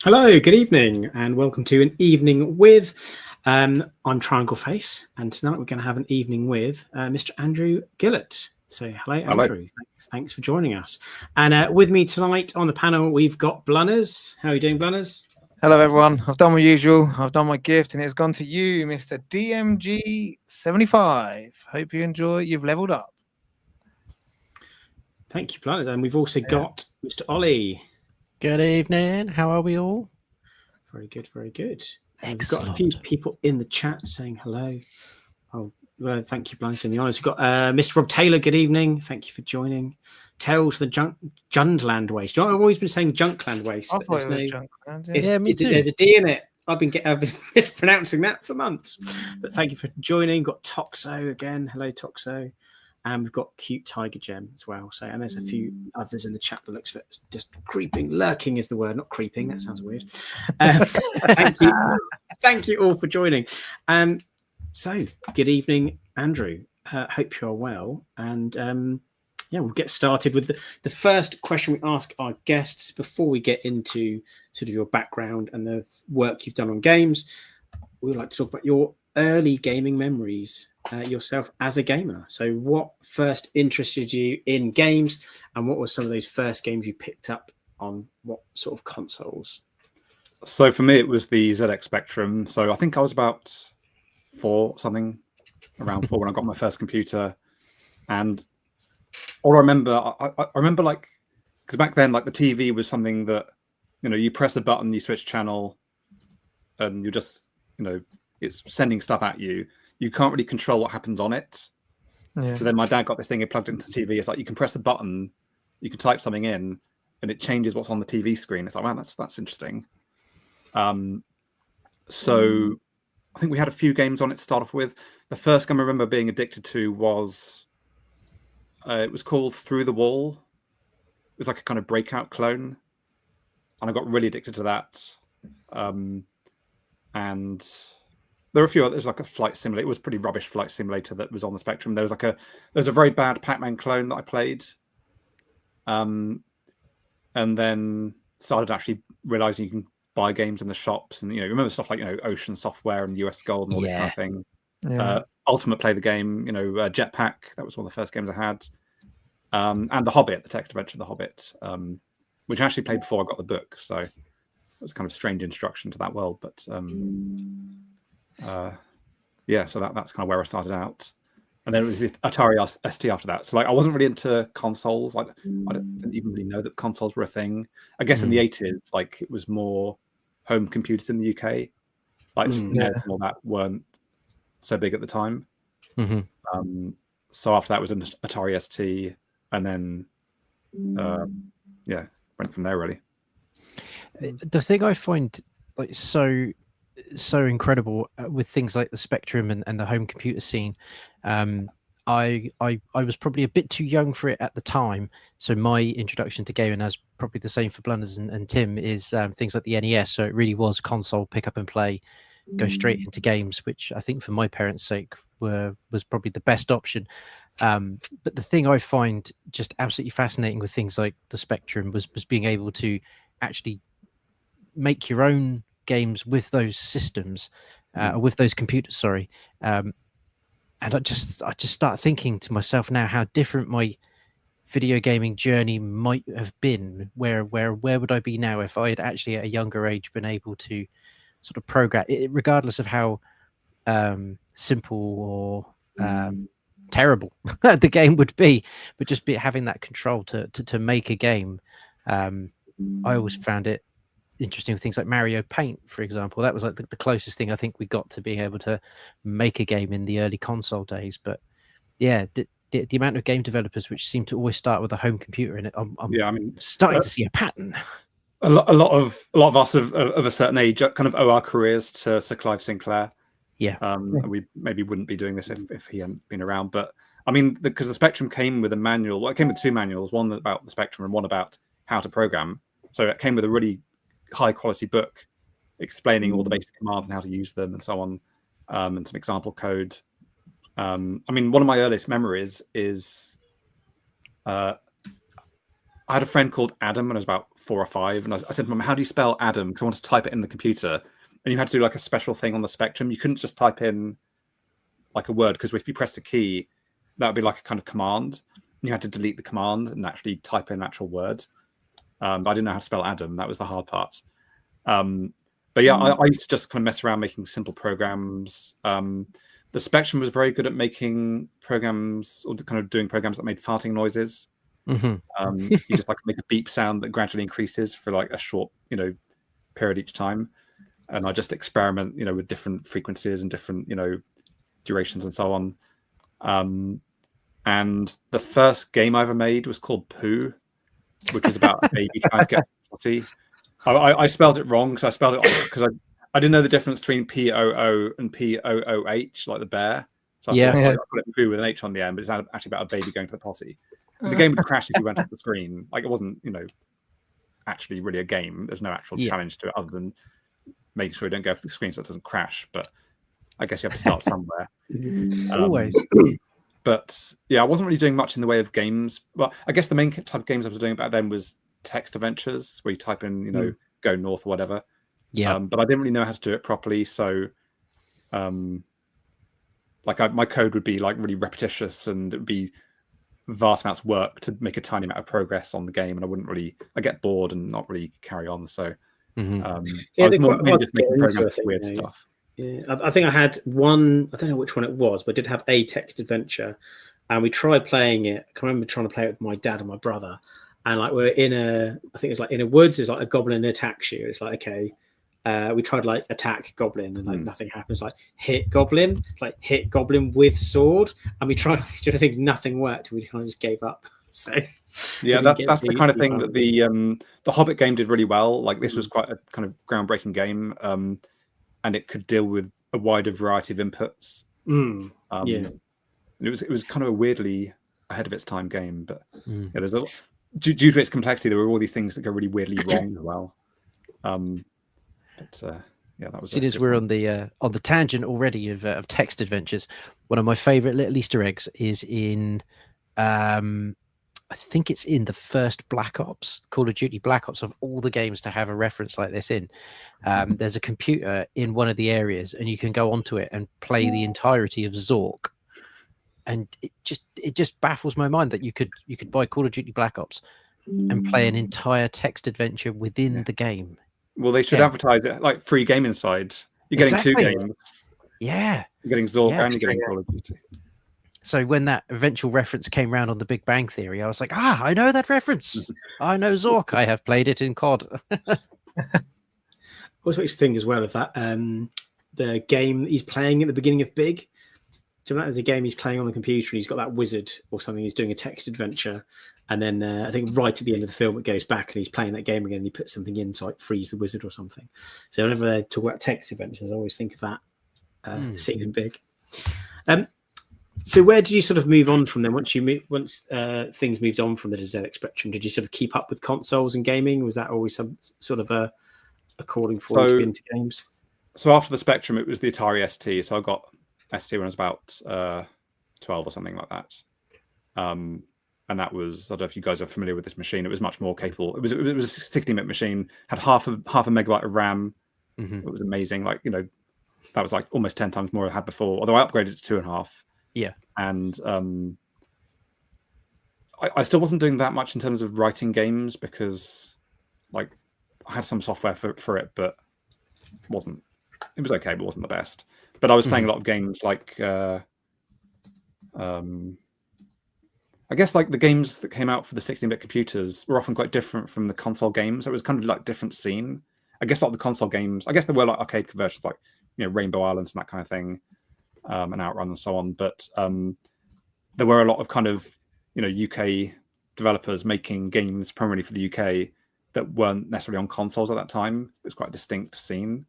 Hello, good evening, and welcome to an evening with. I'm Triangle Face, and tonight we're going to have an evening with Mr. Andrew Gillett. So, hello, Andrew. Thanks for joining us. And with me tonight on the panel, we've got Blunners. How are you doing, Blunners? Hello, everyone. I've done my usual. I've done my gift, and it's gone to you, Mr. DMG75. Hope you enjoy. You've leveled up. Thank you, Blunners. And we've also got Mr. Ollie. Good evening. How are we all? Very good, very good. And we've Excellent. got a few people in the chat saying hello. Oh, well, thank you, Blunners, doing the honours. We've got Mr. Rob Taylor. Good evening. Thank you for joining. Tales the Jundland Waste. You know, I've always been saying Junkland Waste. I but thought it was no, Junkland. Yeah, me too. There's a D in it. I've been mispronouncing that for months. But thank you for joining. We've got Toxo again. Hello, Toxo. And we've got Cute Tiger Gem as well. So, and there's a few others in the chat that looks just creeping. Lurking is the word, not creeping. That sounds weird. Thank you. Thank you all for joining. So, good evening, Andrew. Hope you're well. And we'll get started with the first question we ask our guests before we get into sort of your background and the work you've done on games. We would like to talk about your early gaming memories, yourself as a gamer. So what first interested you in games, and what were some of those first games you picked up on what sort of consoles? So for me, it was the ZX Spectrum. So I think I was about around 4 when I got my first computer. And all I remember, I remember like, because back then, like the TV was something that, you press a button, you switch channel, and you just, it's sending stuff at you. You can't really control what happens on it. Yeah. So then my dad got this thing, he plugged it into the TV. It's like you can press a button, you can type something in, and it changes what's on the TV screen. It's like, wow, that's interesting. So I think we had a few games on it to start off with. The first game I remember being addicted to was, it was called Through the Wall. It was like a kind of Breakout clone. And I got really addicted to that. And there were a few others, like a flight simulator. It was a pretty rubbish flight simulator that was on the Spectrum. There was a very bad Pac-Man clone that I played. And then started actually realizing you can buy games in the shops, and remember stuff like Ocean Software and US Gold and all this kind of thing. Yeah. Ultimate Play the Game, Jetpack. That was one of the first games I had. And The Hobbit, the text adventure of The Hobbit, which I actually played before I got the book. So it was a kind of strange introduction to that world. But so that's kind of where I started out. And then it was the Atari ST after that. So like I wasn't really into consoles. Like I didn't even really know that consoles were a thing. I guess in the 80s, like it was more home computers in the UK. Like SNES and all that weren't so big at the time. Mm-hmm. So after that was an Atari ST, and then went from there really. The thing I find like so incredible with things like the Spectrum and the home computer scene, I was probably a bit too young for it at the time. So my introduction to gaming, as probably the same for Blunders and Tim, is things like the NES. So it really was console, pick up and play, go straight into games, which I think for my parents' sake was probably the best option. But the thing I find just absolutely fascinating with things like the Spectrum was being able to actually make your own games with those systems, with those computers. Sorry, and I just start thinking to myself now how different my video gaming journey might have been. Where would I be now if I had actually at a younger age been able to sort of program it, regardless of how simple or terrible the game would be, but just having that control to make a game. I always found it interesting with things like Mario Paint, for example. That was like the closest thing I think we got to being able to make a game in the early console days. But yeah, the amount of game developers which seem to always start with a home computer in it, I'm starting to see a pattern. A lot of us of a certain age kind of owe our careers to Sir Clive Sinclair. Yeah. We maybe wouldn't be doing this if he hadn't been around. But I mean, because the Spectrum came with a manual. Well, it came with two manuals, one about the Spectrum and one about how to program. So it came with a really high quality book explaining all the basic commands and how to use them and so on, and some example code. I mean, one of my earliest memories is I had a friend called Adam when I was about 4 or 5, and I said to Mum, "How do you spell Adam?" Because I wanted to type it in the computer, and you had to do like a special thing on the Spectrum. You couldn't just type in like a word, because if you pressed a key, that would be like a kind of command. And you had to delete the command and actually type in an actual word. But I didn't know how to spell Adam. That was the hard part. But yeah, I used to just kind of mess around making simple programs. The Spectrum was very good at making programs, or kind of doing programs that made farting noises. Mm-hmm. You just like make a beep sound that gradually increases for like a short, period each time. And I just experiment, with different frequencies and different, durations and so on. And the first game I ever made was called Pooh, which is about a baby trying to get potty. I spelled it wrong because I didn't know the difference between P-O-O and P-O-O-H, like the bear. So I thought I put it Pooh with an H on the end, but it's actually about a baby going to the potty. And the game would crash if you went off the screen. Like, it wasn't, actually really a game. There's no actual challenge to it other than making sure you don't go off the screen so it doesn't crash. But I guess you have to start somewhere. Always. But yeah, I wasn't really doing much in the way of games. Well, I guess the main type of games I was doing back then was text adventures, where you type in, go north or whatever. Yeah. But I didn't really know how to do it properly. So, my code would be like really repetitious, and it would be vast amounts of work to make a tiny amount of progress on the game. And I get bored and not really carry on. So, I was more just making programs for weird stuff. Yeah, I think I had one. I don't know which one it was, but I did have a text adventure, and we tried playing it. I can remember trying to play it with my dad and my brother, and like we're in I think it's like in a woods. There's like a goblin attacks you. It's like, okay, we tried like attack goblin, and like nothing happens. Like hit goblin, hit goblin with sword, and we tried doing things. Nothing worked. We kind of just gave up. So yeah, that's the kind of thing that the Hobbit game did really well. Like, this was quite a kind of groundbreaking game. And it could deal with a wider variety of inputs. It was kind of a weirdly ahead of its time game, but there's due to its complexity, there were all these things that go really weirdly wrong as well. That was. See, as we're on the tangent already of text adventures, one of my favorite little Easter eggs is in, I think it's in the first Black Ops, Call of Duty Black Ops, of all the games to have a reference like this in. There's a computer in one of the areas, and you can go onto it and play the entirety of Zork. And it just baffles my mind that you could buy Call of Duty Black Ops and play an entire text adventure within the game. Well, they should advertise it like free game inside. You're getting two games. Yeah. You're getting Zork and you're getting Call of Duty. So when that eventual reference came round on the Big Bang Theory, I was like, I know that reference. I know Zork. I have played it in COD. Also, it's thing as well of that the game that he's playing at the beginning of Big. Do you know, there's a game he's playing on the computer, and he's got that wizard or something. He's doing a text adventure, and then I think right at the end of the film, it goes back, and he's playing that game again, and he puts something in to like freeze the wizard or something. So whenever they talk about text adventures, I always think of that scene in Big. So where did you sort of move on from then? Once things moved on from the ZX Spectrum, did you sort of keep up with consoles and gaming? Was that always some sort of a calling for you to be into games? So after the Spectrum, it was the Atari ST. So I got ST when I was about 12 or something like that. And that was, I don't know if you guys are familiar with this machine. It was much more capable. It was a 16-bit machine, had half a megabyte of RAM. It was amazing. Like, that was like almost 10 times more I had before. Although I upgraded to 2.5. Yeah. And I still wasn't doing that much in terms of writing games, because like I had some software for it, but it was okay, but wasn't the best. But I was playing a lot of games like I guess like the games that came out for the 16-bit computers were often quite different from the console games. So it was kind of like different scene. I guess like the console games, I guess there were like arcade conversions, like Rainbow Islands and that kind of thing. And Outrun and so on, but there were a lot of kind of UK developers making games primarily for the UK that weren't necessarily on consoles at that time. It was quite a distinct scene.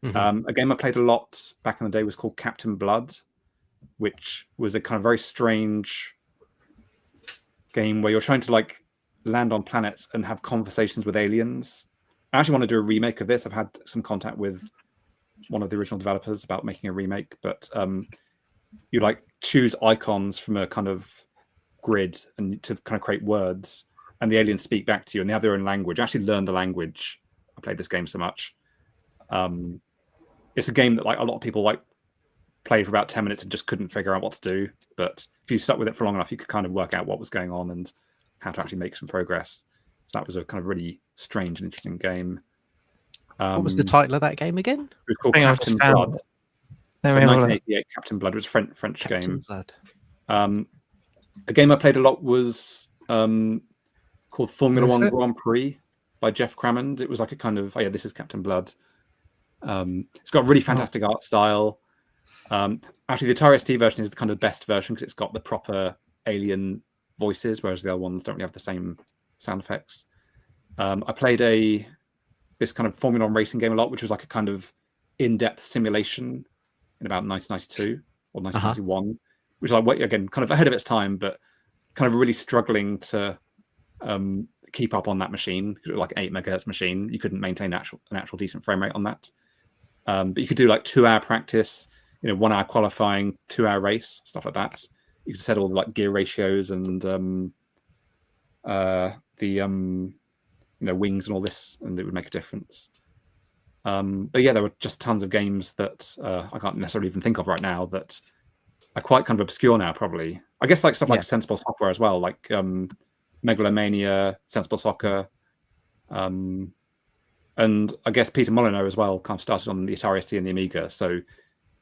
A game I played a lot back in the day was called Captain Blood, which was a kind of very strange game where you're trying to like land on planets and have conversations with aliens. I actually want to do a remake of this. I've had some contact with one of the original developers about making a remake, but you like choose icons from a kind of grid and to kind of create words, and the aliens speak back to you, and they have their own language. I actually learned the language. I played this game so much. It's a game that like a lot of people like play for about 10 minutes and just couldn't figure out what to do. But if you stuck with it for long enough, you could kind of work out what was going on and how to actually make some progress. So that was a kind of really strange and interesting game. What was the title of that game again? It was called Captain Blood. So 1988 Captain Blood. It was a French Captain game. Blood. A game I played a lot was called Formula One Grand Prix by Jeff Crammond. It was like a kind of, this is Captain Blood. It's got a really fantastic art style. Actually, the Atari ST version is the kind of best version because it's got the proper alien voices, whereas the other ones don't really have the same sound effects. I played this kind of Formula One racing game a lot, which was like a kind of in-depth simulation in about 1992 or 1991, which is like, again, kind of ahead of its time, but kind of really struggling to keep up on that machine because it was like an 8 megahertz machine. You couldn't maintain an actual decent frame rate on that. But you could do like 2-hour practice, 1 hour qualifying, 2-hour race, stuff like that. You could set all the like gear ratios and the wings and all this, and it would make a difference. But yeah, there were just tons of games that I can't necessarily even think of right now that are quite kind of obscure now, probably. I guess like stuff like Sensible Software as well, like Megalomania, Sensible Soccer, and I guess Peter Molyneux as well kind of started on the Atari ST and the Amiga, so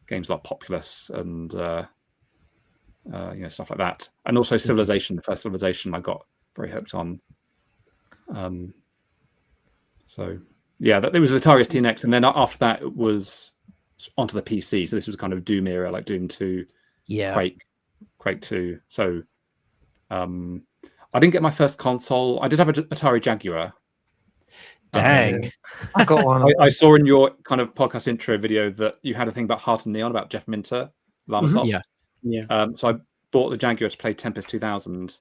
games like Populous and stuff like that. And also Civilization, the first Civilization I got very hooked on. So yeah, it was the Atari ST next, and then after that it was onto the PC. So this was kind of Doom era, like Doom 2, Quake 2. So I didn't get my first console. I did have an Atari Jaguar. Dang. I got one. I saw in your kind of podcast intro video that you had a thing about Heart and Neon, about Jeff Minter, Lamasoft. So I bought the Jaguar to play Tempest 2000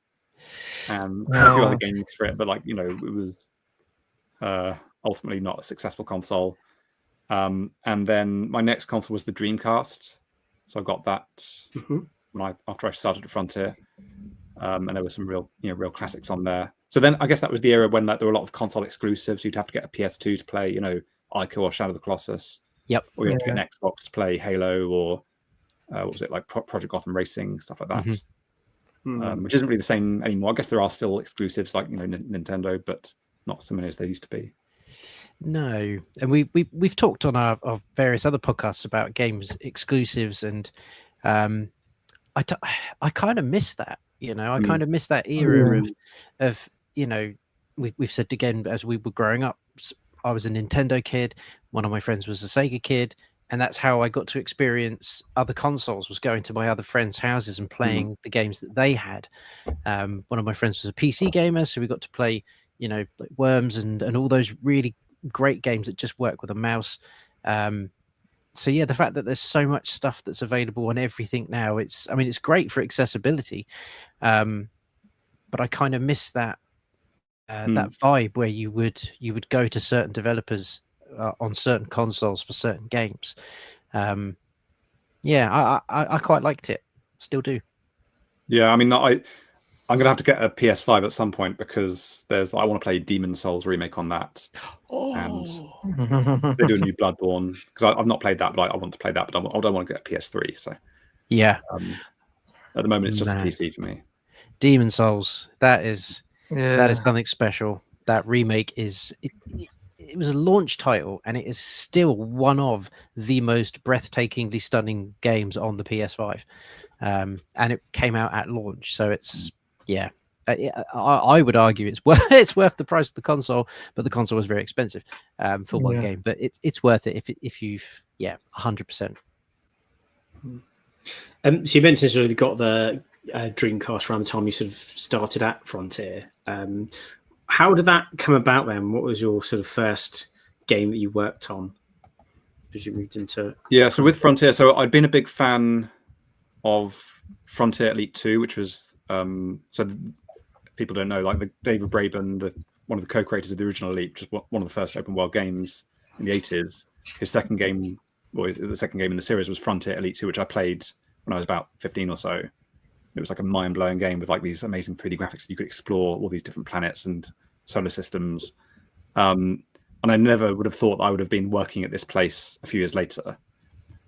and a few other games for it, but like, it was ultimately not a successful console. And then my next console was the Dreamcast. So I got that after I started at Frontier. And there were some real classics on there. So then I guess that was the era when there were a lot of console exclusives. You'd have to get a PS2 to play, Ico or Shadow of the Colossus. Yep. Or you had to get an Xbox to play Halo or what was it, like Project Gotham Racing, stuff like that. Which isn't really the same anymore. I guess there are still exclusives like Nintendo, but not so many as they used to be. No, and we've talked on our various other podcasts about games exclusives, and I kind of miss that. I kind of miss that era of we've said again, as we were growing up, I was a Nintendo kid. One of my friends was a Sega kid. And that's how I got to experience other consoles, was going to my other friends' houses and playing the games that they had. One of my friends was a PC gamer, so we got to play, like Worms and all those really great games that just work with a mouse. So yeah, the fact that there's so much stuff that's available on everything now, it's great for accessibility. But I kind of miss that that vibe where you would go to certain developers on certain consoles for certain games. I quite liked it. Still do. Yeah, I'm gonna have to get a PS5 at some point because I want to play Demon Souls remake on that. And they do a new Bloodborne because I've not played that, but I want to play that. But I don't want to get a PS3. So yeah, at the moment it's just a PC for me. Demon Souls, that is something special. That remake is. It was a launch title, and it is still one of the most breathtakingly stunning games on the PS5. And it came out at launch, so it's I would argue it's worth the price of the console, but the console was very expensive for one game. But it's worth it if you've 100%. So you mentioned sort of you got the Dreamcast around the time you sort of started at Frontier. How did that come about then? What was your sort of first game that you worked on as you moved into? Yeah, so with Frontier, so I'd been a big fan of Frontier Elite 2, which was people don't know, like David Braben, one of the co-creators of the original Elite, which was one of the first open world games in the 80s. His second game, the second game in the series, was Frontier Elite 2, which I played when I was about 15 or so. it was like a mind-blowing game with like these amazing 3D graphics. You could explore all these different planets and solar systems. And I never would have thought I would have been working at this place a few years later.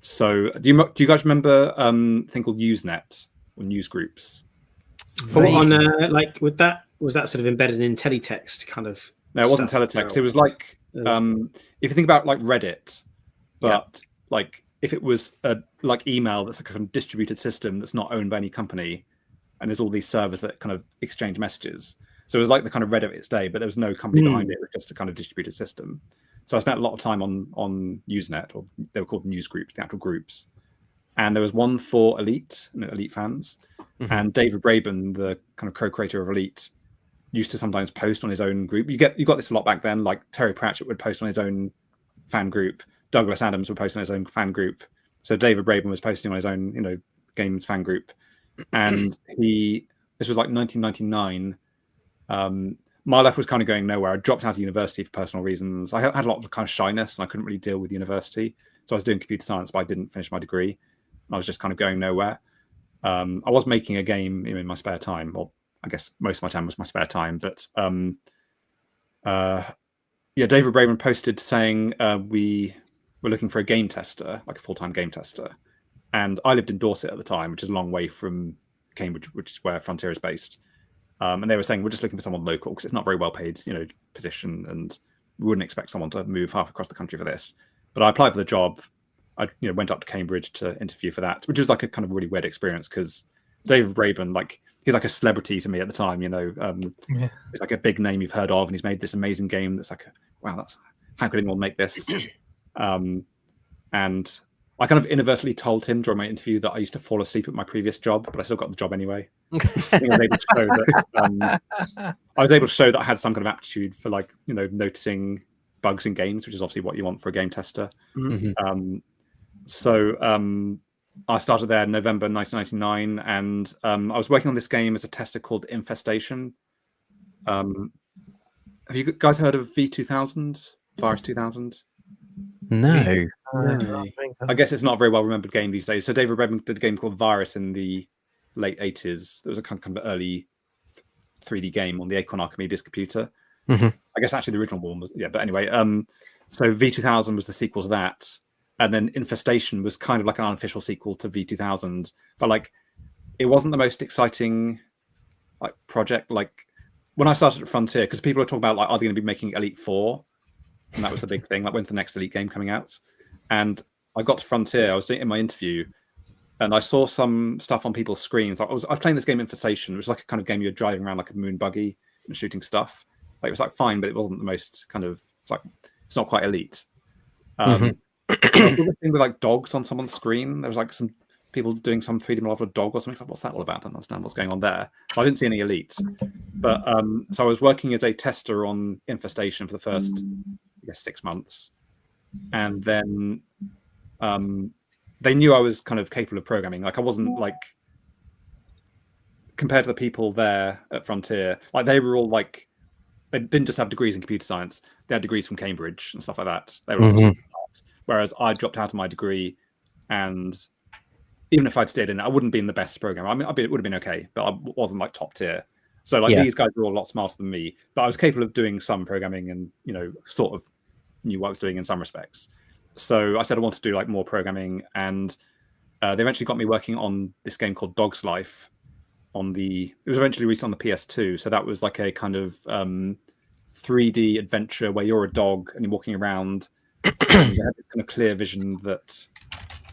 So do you guys remember a thing called Usenet or news groups? On like with that, was that sort of embedded in teletext kind of? No, it wasn't teletext. It was like if you think about like Reddit, but like if it was a like email that's like a kind of distributed system that's not owned by any company, and there's all these servers that kind of exchange messages. So it was like the kind of Reddit of its day, but there was no company behind it. It was just a kind of distributed system. So I spent a lot of time on Usenet, or they were called news groups, the actual groups. And there was one for Elite fans. And David Braben, the kind of co-creator of Elite, used to sometimes post on his own group. You got this a lot back then. Like Terry Pratchett would post on his own fan group. Douglas Adams would post on his own fan group. So David Braben was posting on his own, games fan group. And this was like 1999. My life was kind of going nowhere. I dropped out of university for personal reasons. I had a lot of kind of shyness, and I couldn't really deal with university. So I was doing computer science, but I didn't finish my degree. I was just kind of going nowhere. I was making a game in my spare time, or I guess most of my time was my spare time. But David Braben posted saying we were looking for a game tester, like a full-time game tester. And I lived in Dorset at the time, which is a long way from Cambridge, which is where Frontier is based. And they were saying, we're just looking for someone local because it's not very well paid, position, and we wouldn't expect someone to move half across the country for this. But I applied for the job. I went up to Cambridge to interview for that, which was like a kind of really weird experience because David Braben, like he's like a celebrity to me at the time. He's like a big name you've heard of, and he's made this amazing game that's like, wow, how could anyone make this? And I kind of inadvertently told him during my interview that I used to fall asleep at my previous job, but I still got the job anyway. I was able to show that I had some kind of aptitude for noticing bugs in games, which is obviously what you want for a game tester. So I started there in November 1999, and I was working on this game as a tester called Infestation. Have you guys heard of V2000, Virus 2000? No. I guess it's not a very well remembered game these days. So David Braben did a game called Virus in the late 80s. There was a kind of early 3D game on the Acorn Archimedes computer. I guess actually the original one was, but anyway, so V2000 was the sequel to that. And then Infestation was kind of like an unofficial sequel to V2000. But like, it wasn't the most exciting project. Like when I started at Frontier, because people are talking about are they going to be making Elite 4? And that was the big thing. Like, when's the next Elite game coming out? And I got to Frontier. I was in my interview, and I saw some stuff on people's screens. I was playing this game Infestation, which was like a kind of game you're driving around like a moon buggy and shooting stuff. Like, it was like fine, but it wasn't the most kind of it's not quite Elite. There was a thing with like dogs on someone's screen. There was like some people doing some 3D model of a dog or something. Like, what's that all about? I don't understand what's going on there. So I didn't see any Elites. But so I was working as a tester on Infestation for the first 6 months, and then they knew I was kind of capable of programming. Like I wasn't like, compared to the people there at Frontier, like they were all like, they didn't just have degrees in computer science, they had degrees from Cambridge and stuff like that. They were whereas I dropped out of my degree, and even if I'd stayed in it, I wouldn't be in the best programmer. I mean, it would have been okay, but I wasn't like top tier. So like these guys were all a lot smarter than me, but I was capable of doing some programming and sort of knew what I was doing in some respects. So I said I wanted to do like more programming, and they eventually got me working on this game called Dog's Life. It was eventually released on the PS2. So that was like a kind of 3D adventure where you're a dog and you're walking around. And you have this kind of clear vision that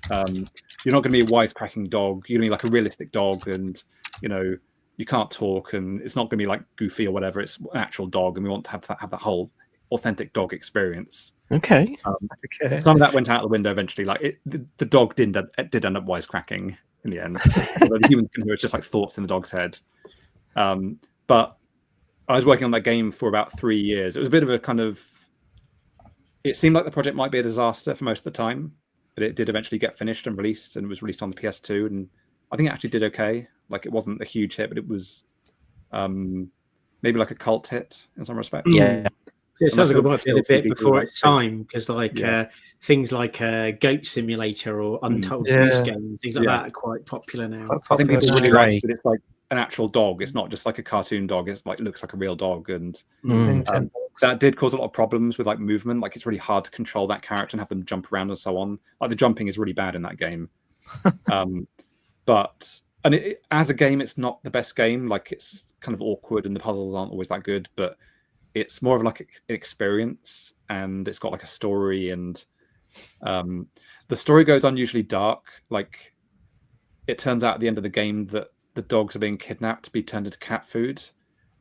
you're not going to be a wisecracking dog. You're going to be like a realistic dog, and you can't talk, and it's not going to be like goofy or whatever. It's an actual dog, and we want to have that whole authentic dog experience. Okay. Some of that went out the window eventually. Like the dog did end up wisecracking in the end. The human can hear it's just like thoughts in the dog's head. But I was working on that game for about 3 years. It was a bit of a kind of. It seemed like the project might be a disaster for most of the time, but it did eventually get finished and released, and it was released on the PS2. And I think it actually did okay. Like it wasn't a huge hit, but it was maybe like a cult hit in some respects. Yeah. It sounds like it might be a bit before like, its time, because things like Goat Simulator or Untold Goose Game, things like that are quite popular now. I think people really Stray. like that it's like an actual dog. It's not just like a cartoon dog. It's like looks like a real dog, and that did cause a lot of problems with like movement. Like it's really hard to control that character and have them jump around and so on. Like the jumping is really bad in that game. As a game, it's not the best game. Like it's kind of awkward and the puzzles aren't always that good, but it's more of like an experience, and it's got like a story, and the story goes unusually dark. Like it turns out at the end of the game that the dogs are being kidnapped to be turned into cat food,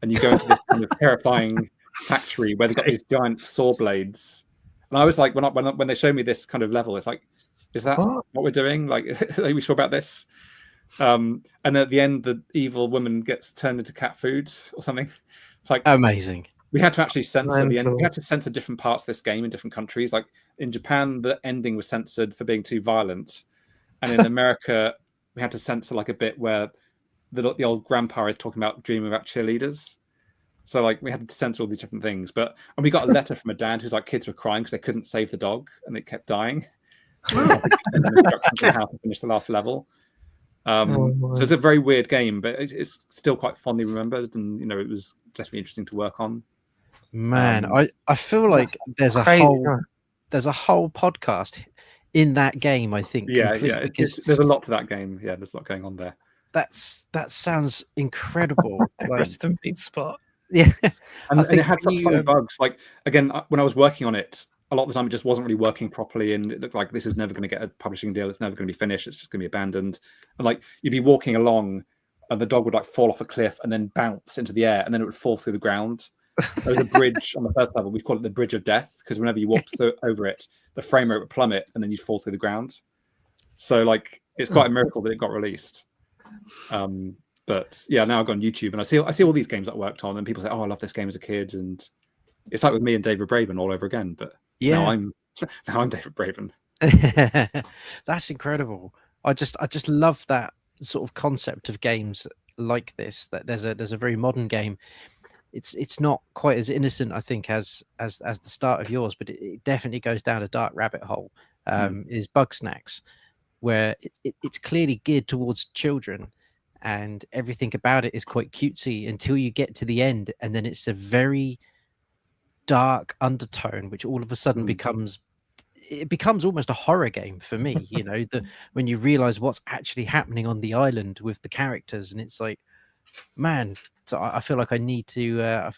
and you go into this kind of terrifying factory where they've got these giant saw blades. And I was like, when they showed me this kind of level, it's like, is that what we're doing? Like, are we sure about this? And at the end, the evil woman gets turned into cat food or something. It's like amazing. We had to actually censor the end. We had to censor different parts of this game in different countries. Like in Japan, the ending was censored for being too violent, and in America, we had to censor like a bit where the old grandpa is talking about dreaming about cheerleaders. So like we had to censor all these different things. And we got a letter from a dad who's like, kids were crying because they couldn't save the dog and it kept dying. Instructions on how to finish the last level. So it's a very weird game, but it's still quite fondly remembered, and it was definitely interesting to work on. Man, I feel like there's a whole podcast in that game. I think. There's a lot to that game. Yeah, there's a lot going on there. That sounds incredible. Rest in peace, spot. Yeah, and it had some funny bugs. Like again, when I was working on it, a lot of the time it just wasn't really working properly, and it looked like this is never going to get a publishing deal. It's never going to be finished. It's just going to be abandoned. And like you'd be walking along, and the dog would like fall off a cliff and then bounce into the air, and then it would fall through the ground. There was a bridge on the first level. We call it the Bridge of Death, because whenever you walked over it, the frame rate would plummet, and then you'd fall through the ground. So like it's quite a miracle that it got released. But yeah, now I've gone on YouTube and I see all these games that I worked on, and people say, "Oh, I love this game as a kid," and it's like with me and David Braben all over again. But now I'm David Braben. That's incredible. I just love that sort of concept of games like this. That there's a very modern game. It's not quite as innocent, I think, as the start of yours, but it definitely goes down a dark rabbit hole. Is Bug Snacks, where it's clearly geared towards children, and everything about it is quite cutesy until you get to the end, and then it's a very dark undertone, which all of a sudden becomes almost a horror game for me. When you realize what's actually happening on the island with the characters, and it's like, man. So I feel like I need to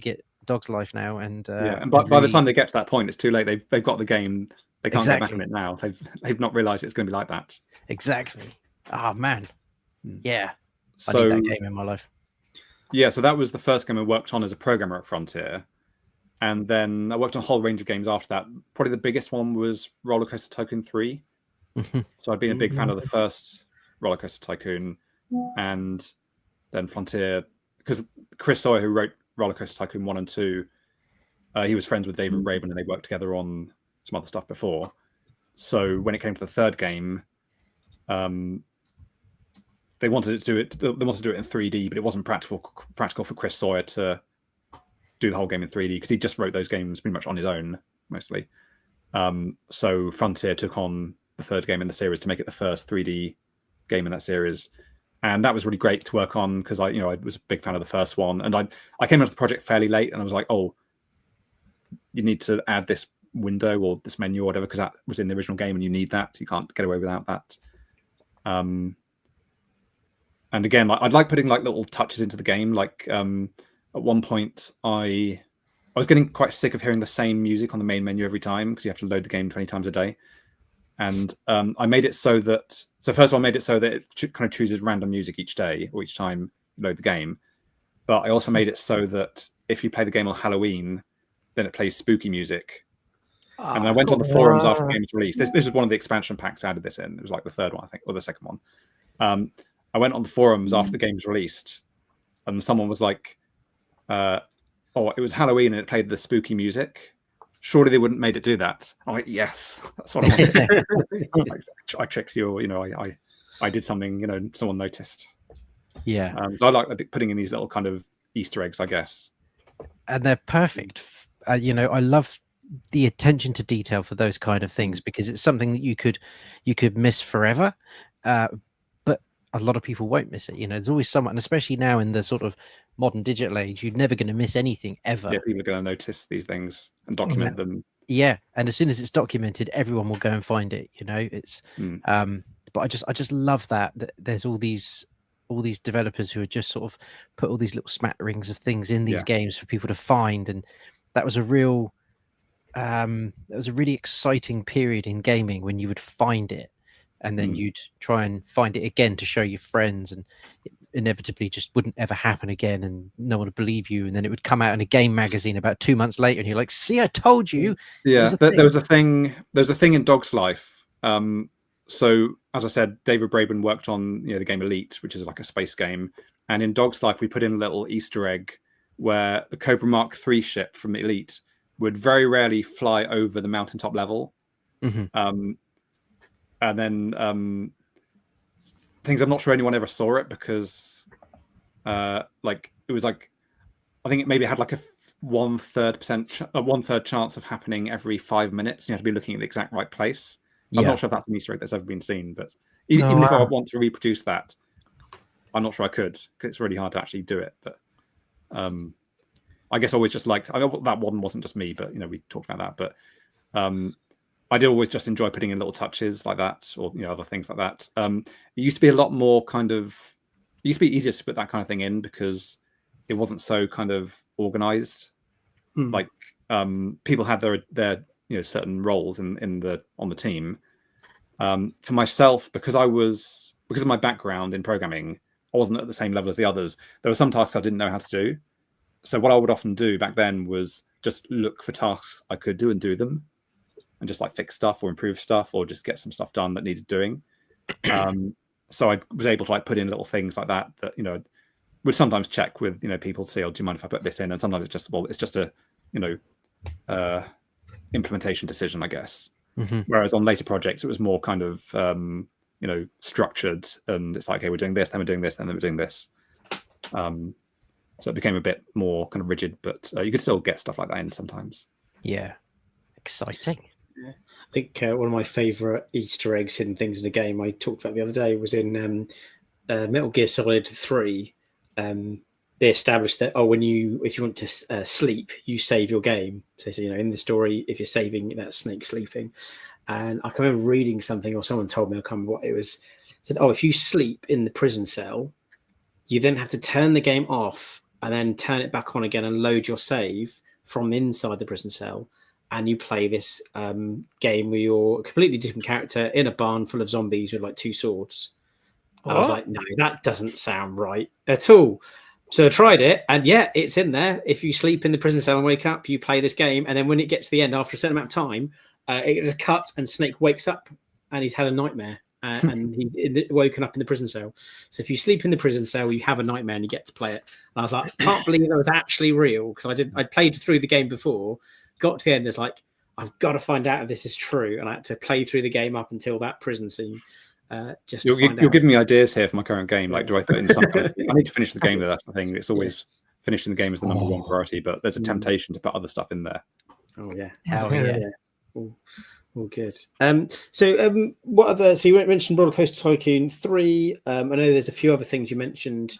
get Dog's Life now, and by the time they get to that point, it's too late. They've got the game. They can't get back on it now. They've not realised it's going to be like that. Exactly. Oh man. Yeah. So, I need that game in my life. Yeah. So that was the first game I worked on as a programmer at Frontier, and then I worked on a whole range of games after that. Probably the biggest one was Rollercoaster Tycoon 3. So I'd been a big fan of the first Rollercoaster Tycoon, and then Frontier, because Chris Sawyer, who wrote Rollercoaster Tycoon 1 and 2, he was friends with David Braben, and they worked together on some other stuff before. So when it came to the third game, they wanted to do it. They wanted to do it in 3D, but it wasn't practical for Chris Sawyer to do the whole game in 3D, because he just wrote those games pretty much on his own mostly. So Frontier took on the third game in the series to make it the first 3D game in that series. And that was really great to work on, because I was a big fan of the first one, and I came into the project fairly late, and I was like, oh, you need to add this window or this menu or whatever, because that was in the original game, and you need that. You can't get away without that. And again, I'd like putting like little touches into the game. Like at one point, I was getting quite sick of hearing the same music on the main menu every time, because you have to load the game 20 times a day. And I made it so that, first of all, I made it so that it kind of chooses random music each day or each time you load the game. But I also made it so that if you play the game on Halloween, then it plays spooky music. And I went on the forums after the game was released. This was one of the expansion packs I added this in. It was like the third one, I think, or the second one. I went on the forums after the game was released, and someone was like, oh, it was Halloween and it played the spooky music. Surely they wouldn't made it do that. I'm like, yes, that's what I wanted. I tricked you, or I did something, someone noticed. Yeah. So I like putting in these little kind of Easter eggs, I guess. And they're perfect I love the attention to detail for those kind of things, because it's something that you could miss forever, but a lot of people won't miss it. There's always someone, and especially now in the sort of modern digital age, you're never going to miss anything ever. Yeah, people are going to notice these things and document them. Yeah, and as soon as it's documented, everyone will go and find it. It's but I just love that there's all these developers who are just sort of put all these little smatterings of things in these games for people to find, and that was a really exciting period in gaming when you would find it, and then you'd try and find it again to show your friends, and it inevitably just wouldn't ever happen again, and no one would believe you, and then it would come out in a game magazine about 2 months later, and you're like, see, I told you. Yeah, there was a thing in Dog's Life. So as I said, David Braben worked on the game Elite, which is like a space game, and in Dog's Life we put in a little Easter egg where the Cobra Mark III ship from Elite would very rarely fly over the mountaintop level. And then things, I'm not sure anyone ever saw it, because it was like, I think it maybe had like a 1/3 chance of happening every 5 minutes. You have to be looking at the exact right place. I'm not sure if that's an Easter egg that's ever been seen, but even if I want to reproduce that, I'm not sure I could, because it's really hard to actually do it. But I guess I always just liked, I know that one wasn't just me, but we talked about that. But I did always just enjoy putting in little touches like that, or other things like that. It used to be a lot more it used to be easier to put that kind of thing in, because it wasn't so kind of organized. Like people had their certain roles on the team. For myself, because of my background in programming, I wasn't at the same level as the others. There were some tasks I didn't know how to do. So what I would often do back then was just look for tasks I could do and do them, and just like fix stuff or improve stuff, or just get some stuff done that needed doing. So I was able to like put in little things like that would sometimes check with people to say, oh, do you mind if I put this in? And sometimes it's just a implementation decision, I guess. Whereas on later projects it was more kind of structured, and it's like, okay, we're doing this, then we're doing this, and then we're doing this. So it became a bit more kind of rigid, but you could still get stuff like that in sometimes. Yeah, exciting. I think one of my favorite Easter eggs, hidden things in the game I talked about the other day, was in Metal Gear Solid 3. They established that if you want to sleep, you save your game. So in the story, if you're saving, that's Snake sleeping. And I can remember reading something, or someone told me, I can't remember what it was. It said, if you sleep in the prison cell, you then have to turn the game off and then turn it back on again and load your save from inside the prison cell. And you play this game where you're a completely different character in a barn full of zombies with like 2 swords. And I was like, no, that doesn't sound right at all. So I tried it, and it's in there. If you sleep in the prison cell and wake up, you play this game, and then when it gets to the end, after a certain amount of time, it just cuts, and Snake wakes up, and he's had a nightmare, and he's woken up in the prison cell. So if you sleep in the prison cell, you have a nightmare, and you get to play it. And I was like, I can't believe that was actually real, because I played through the game before, got to the end, it's like, I've got to find out if this is true, and I had to play through the game up until that prison scene. You're giving me ideas here for my current game. Like, do I put in something? I need to finish the game. That's the thing. It's always finishing the game is the number one priority, but there's a temptation to put other stuff in there. Oh yeah, hell yeah. All good. What other? So you mentioned Rollercoaster Tycoon 3. I know there's a few other things you mentioned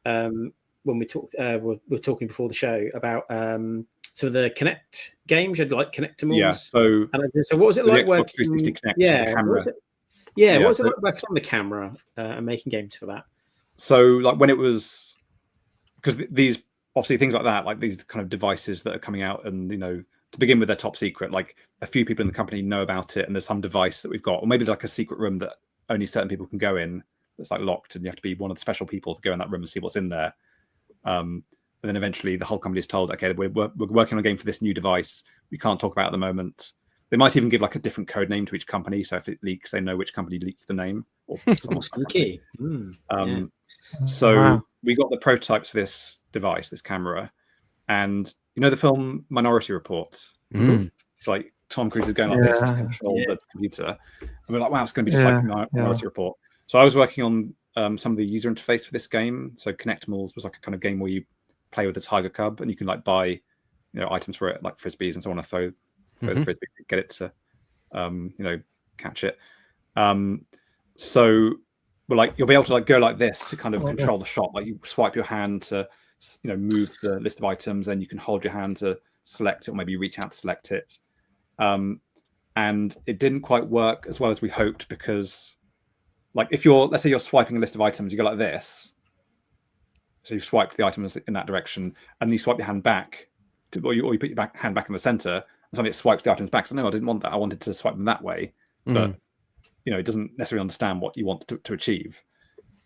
when we talked. We're talking before the show about some of the Kinect games. You had like Kinectimals. Yeah. So what was it like working? 360 Kinect, the camera. What was it like working on the camera and making games for that? So, like when it was, because these obviously things like that, like these kind of devices that are coming out, and to begin with, they're top secret. Like a few people in the company know about it, and there's some device that we've got, or maybe like a secret room that only certain people can go in. That's like locked, and you have to be one of the special people to go in that room and see what's in there. And then eventually, the whole company is told, okay, we're working on a game for this new device. We can't talk about it at the moment. They might even give like a different code name to each company, so if it leaks, they know which company leaked the name. Or key. So we got the prototypes for this device, this camera, and the film Minority Report. It's like Tom Cruise is going like this to control the computer, and we're like, wow, it's going to be just like Minority Report. So I was working on some of the user interface for this game. So Kinectimals was like a kind of game where you play with a tiger cub, and you can like buy items for it, like frisbees and so on, and throw the frisbee, get it to catch it. So like you'll be able to like go like this to kind of control the shot. Like you swipe your hand to move the list of items, then you can hold your hand to select it, or maybe reach out to select it. And it didn't quite work as well as we hoped, because like if let's say you're swiping a list of items, you go like this. So you've swiped the items in that direction, and then you swipe your hand back, or you put your hand back in the center, and suddenly it swipes the items back. So no, I didn't want that. I wanted to swipe them that way, but it doesn't necessarily understand what you want to achieve.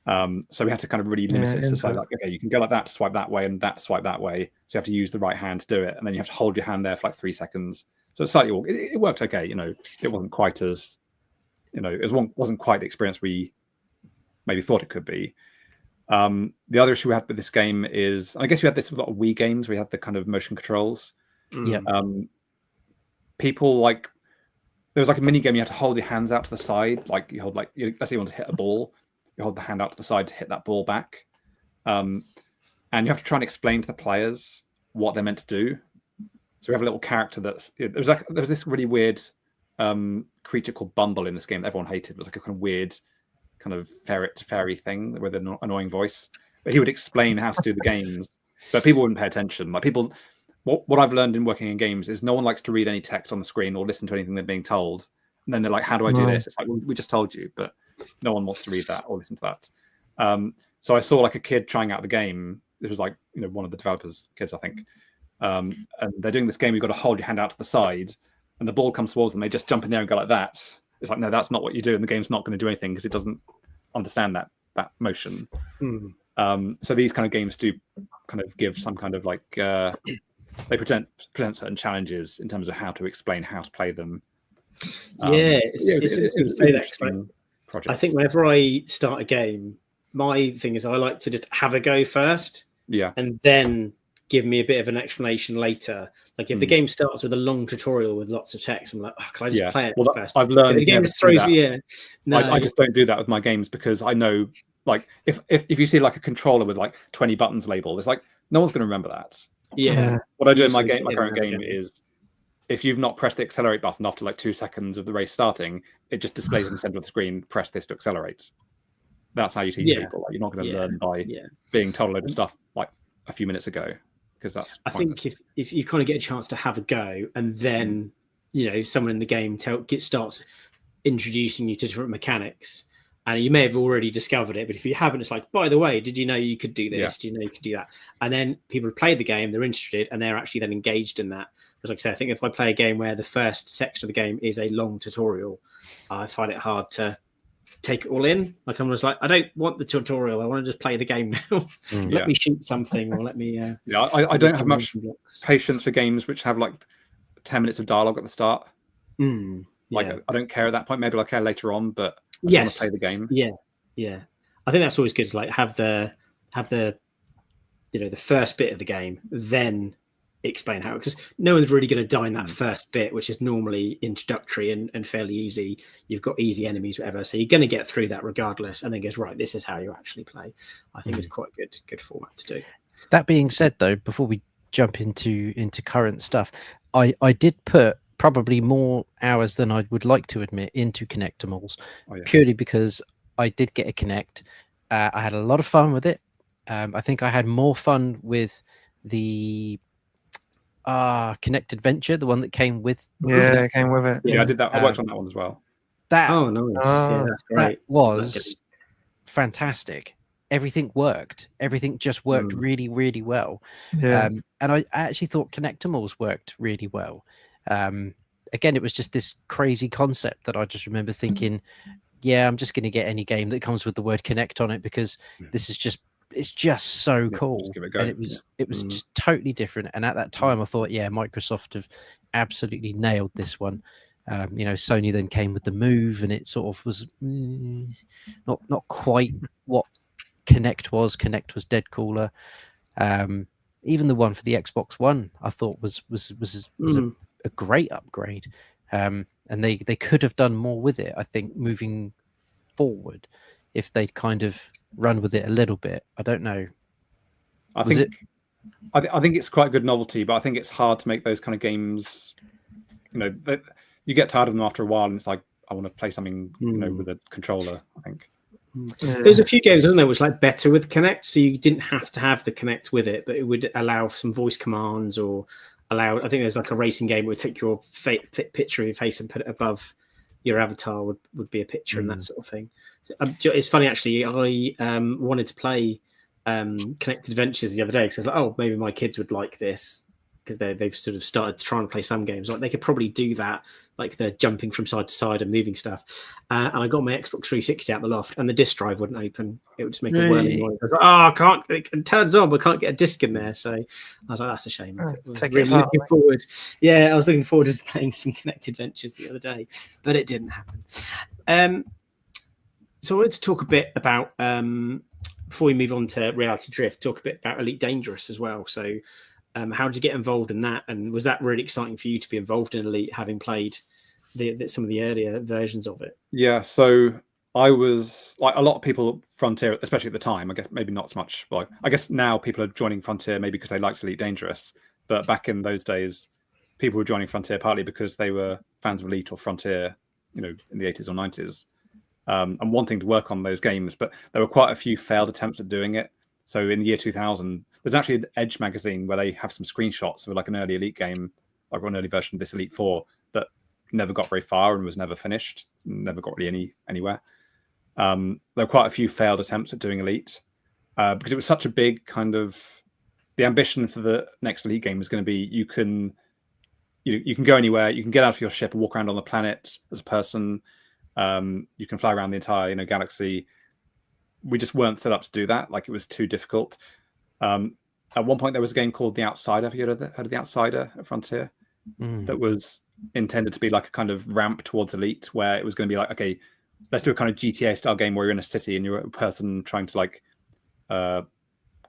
So we had to kind of really limit it to say like, okay, you can go like that to swipe that way, and that to swipe that way. So you have to use the right hand to do it, and then you have to hold your hand there for like 3 seconds. So it's slightly, it works okay. It wasn't quite as, it wasn't quite the experience we maybe thought it could be. The other issue we had with this game is, I guess we had this with a lot of Wii games. We had the kind of motion controls. Yeah. People like, there was like a mini game. You had to hold your hands out to the side. Like you hold let's say you want to hit a ball, you hold the hand out to the side to hit that ball back. And you have to try and explain to the players what they're meant to do. So we have a little character there was this really weird creature called Bumble in this game that everyone hated. It was like a kind of weird kind of fairy thing with an annoying voice. But he would explain how to do the games, but people wouldn't pay attention. Like people, what I've learned in working in games is no one likes to read any text on the screen or listen to anything they're being told. And then they're like, how do I do this? It's like, well, we just told you, but no one wants to read that or listen to that. So I saw like a kid trying out the game. This was like, one of the developers' kids, I think. And they're doing this game. You've got to hold your hand out to the side, and the ball comes towards them. They just jump in there and go like that. It's like, no, that's not what you do, and the game's not going to do anything because it doesn't understand that motion. So these kind of games do kind of give some kind of like they present certain challenges in terms of how to explain how to play them. It's an interesting project. I think whenever I start a game, my thing is I like to just have a go first, and then give me a bit of an explanation later. Like if the game starts with a long tutorial with lots of text, I'm like, can I just play it first? I've learned the game just throws me. I just don't do that with my games, because I know, like, if you see like a controller with like 20 buttons labeled, it's like no one's going to remember that. What I do in my current game is, if you've not pressed the accelerate button after like 2 seconds of the race starting, it just displays in the center of the screen, press this to accelerate. That's how you teach people. Like, you're not going to learn by being told a load of stuff like a few minutes ago, because that's pointless. I think if you kind of get a chance to have a go, and then someone in the game starts introducing you to different mechanics, and you may have already discovered it, but if you haven't, it's like, by the way, did you know you could do this? Did you know you could do that? And then people have played the game, they're interested, and they're actually then engaged in that. Because like I say, I think if I play a game where the first section of the game is a long tutorial, I find it hard to take it all in. Like I'm just like, I don't want the tutorial, I want to just play the game now. Let me shoot something, or let me I don't have much patience for games which have like 10 minutes of dialogue at the start. I don't care at that point. Maybe I'll care later on, but I just want to play the game. I think that's always good to like have the the first bit of the game, then explain how, because no one's really going to die in that first bit, which is normally introductory and fairly easy. You've got easy enemies, whatever, so you're going to get through that regardless, and then goes, right, this is how you actually play. I think it's quite good format to do. That being said, though, before we jump into current stuff, I did put probably more hours than I would like to admit into Kinectimals, purely because I did get a Kinect. I had a lot of fun with it. I think I had more fun with the Kinect Adventure, the one that came with. It came with it. I did that. I worked on that one as well. That's great. That was fantastic. Everything worked. Everything just worked really, really well. And I actually thought Kinectimals worked really well. Again, it was just this crazy concept that I just remember thinking, I'm just going to get any game that comes with the word Kinect on it, because this is just, it's just so cool. Just give it a go. And it was just totally different. And at that time I thought, Microsoft have absolutely nailed this one. Sony then came with the Move, and it sort of was not quite what Kinect was. Kinect was dead cooler. Even the one for the Xbox One I thought was a great upgrade. And they could have done more with it, I think, moving forward, if they'd kind of run with it a little bit. I don't know. I think I think it's quite a good novelty, but I think it's hard to make those kind of games. That you get tired of them after a while, and it's like I want to play something, with a controller. I think. There's a few games, wasn't there, which like better with Kinect, so you didn't have to have the Kinect with it, but it would allow some voice commands or allow. I think there's like a racing game where it would take your picture of your face and put it above your avatar would be a picture and that sort of thing. So, it's funny actually. I wanted to play Connected Adventures the other day because I was like, oh, maybe my kids would like this because they've sort of started to try and play some games. Like they could probably do that, like they're jumping from side to side and moving stuff. And I got my Xbox 360 out the loft, and the disc drive wouldn't open. It would just make a whirling noise. I was like, oh, I can't. It turns on, but I can't get a disc in there. So I was like, that's a shame. I was really looking forward. Yeah, I was looking forward to playing some Connected Adventures the other day, but it didn't happen. So I wanted to talk a bit about before we move on to Reality Drift. Talk a bit about Elite Dangerous as well. So. How did you get involved in that? And was that really exciting for you to be involved in Elite, having played some of the earlier versions of it? Yeah, so I was like a lot of people Frontier, especially at the time. I guess maybe not so much. Well, I guess now people are joining Frontier maybe because they liked Elite Dangerous. But back in those days, people were joining Frontier partly because they were fans of Elite or Frontier, in the 80s or 90s, and wanting to work on those games. But there were quite a few failed attempts at doing it. So in the year 2000, there's actually an Edge magazine where they have some screenshots of like an early Elite game, like an early version of this Elite 4 that never got very far and was never finished, never got really anywhere. There were quite a few failed attempts at doing Elite because it was such a big kind of. The ambition for the next Elite game was going to be you can go anywhere, you can get out of your ship and walk around on the planet as a person. You can fly around the entire galaxy. We just weren't set up to do that. Like it was too difficult. At one point, there was a game called The Outsider. Have you heard of The Outsider at Frontier? That was intended to be like a kind of ramp towards Elite, where it was going to be like, okay, let's do a kind of GTA style game where you're in a city and you're a person trying to like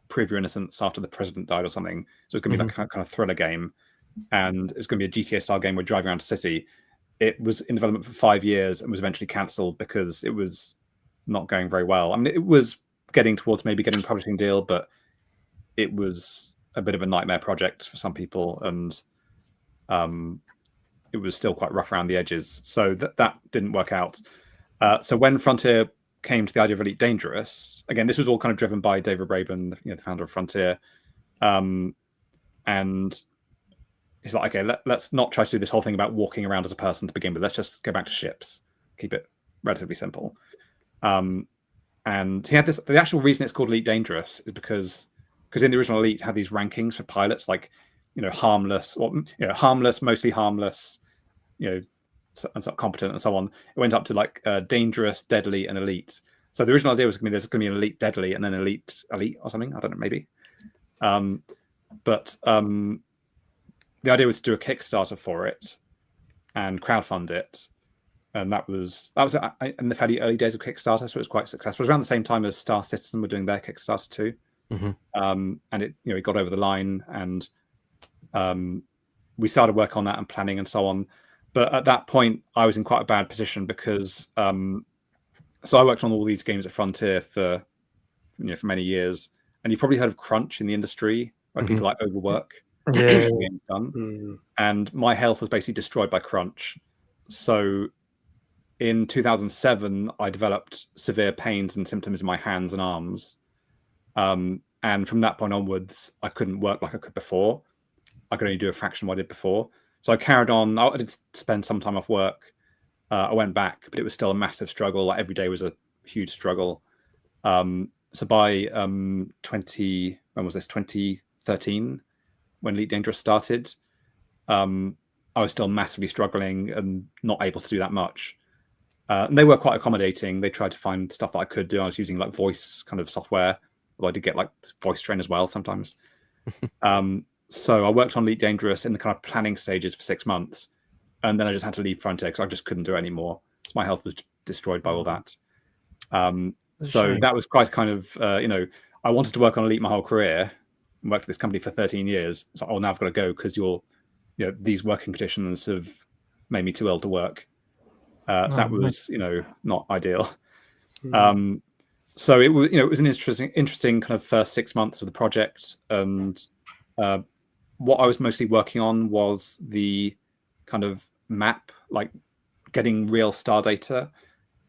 prove your innocence after the president died or something. So it's going to be like a kind of thriller game, and it's going to be a GTA style game where you're driving around a city. It was in development for 5 years and was eventually cancelled because it was not going very well. I mean, it was getting towards maybe getting a publishing deal, but it was a bit of a nightmare project for some people, and it was still quite rough around the edges. So that didn't work out. So when Frontier came to the idea of Elite Dangerous, again, this was all kind of driven by David Braben, the founder of Frontier, and he's like, okay, let's not try to do this whole thing about walking around as a person to begin with. Let's just go back to ships, keep it relatively simple. And he had this. The actual reason it's called Elite Dangerous is because in the original Elite had these rankings for pilots, like harmless, or harmless, mostly harmless, and so competent and so on. It went up to like dangerous, deadly, and elite. So the original idea was there's going to be an Elite Deadly and then elite or something. I don't know, maybe. But the idea was to do a Kickstarter for it and crowdfund it. And that was in the fairly early days of Kickstarter, so it was quite successful. It was around the same time as Star Citizen were doing their Kickstarter too. And it got over the line, and we started work on that and planning and so on. But at that point, I was in quite a bad position because so I worked on all these games at Frontier for many years, and you've probably heard of crunch in the industry, where people like overwork. Yeah. Games done. And my health was basically destroyed by crunch. So in 2007, I developed severe pains and symptoms in my hands and arms. And from that point onwards, I couldn't work like I could before. I could only do a fraction of what I did before. So I carried on. I did spend some time off work. I went back, but it was still a massive struggle. Like every day was a huge struggle. So by 2013, when Elite Dangerous started, I was still massively struggling and not able to do that much. And they were quite accommodating. They tried to find stuff that I could do. I was using like voice kind of software. Although I did get like voice train as well sometimes. So I worked on Elite Dangerous in the kind of planning stages for 6 months. And then I just had to leave Frontier because I just couldn't do it anymore. So my health was destroyed by all that. So that was quite kind of, I wanted to work on Elite my whole career and worked at this company for 13 years. So, now I've got to go because these working conditions have made me too ill to work. So that was, not ideal. So it was, it was an interesting kind of first 6 months of the project, and what I was mostly working on was the kind of map, like getting real star data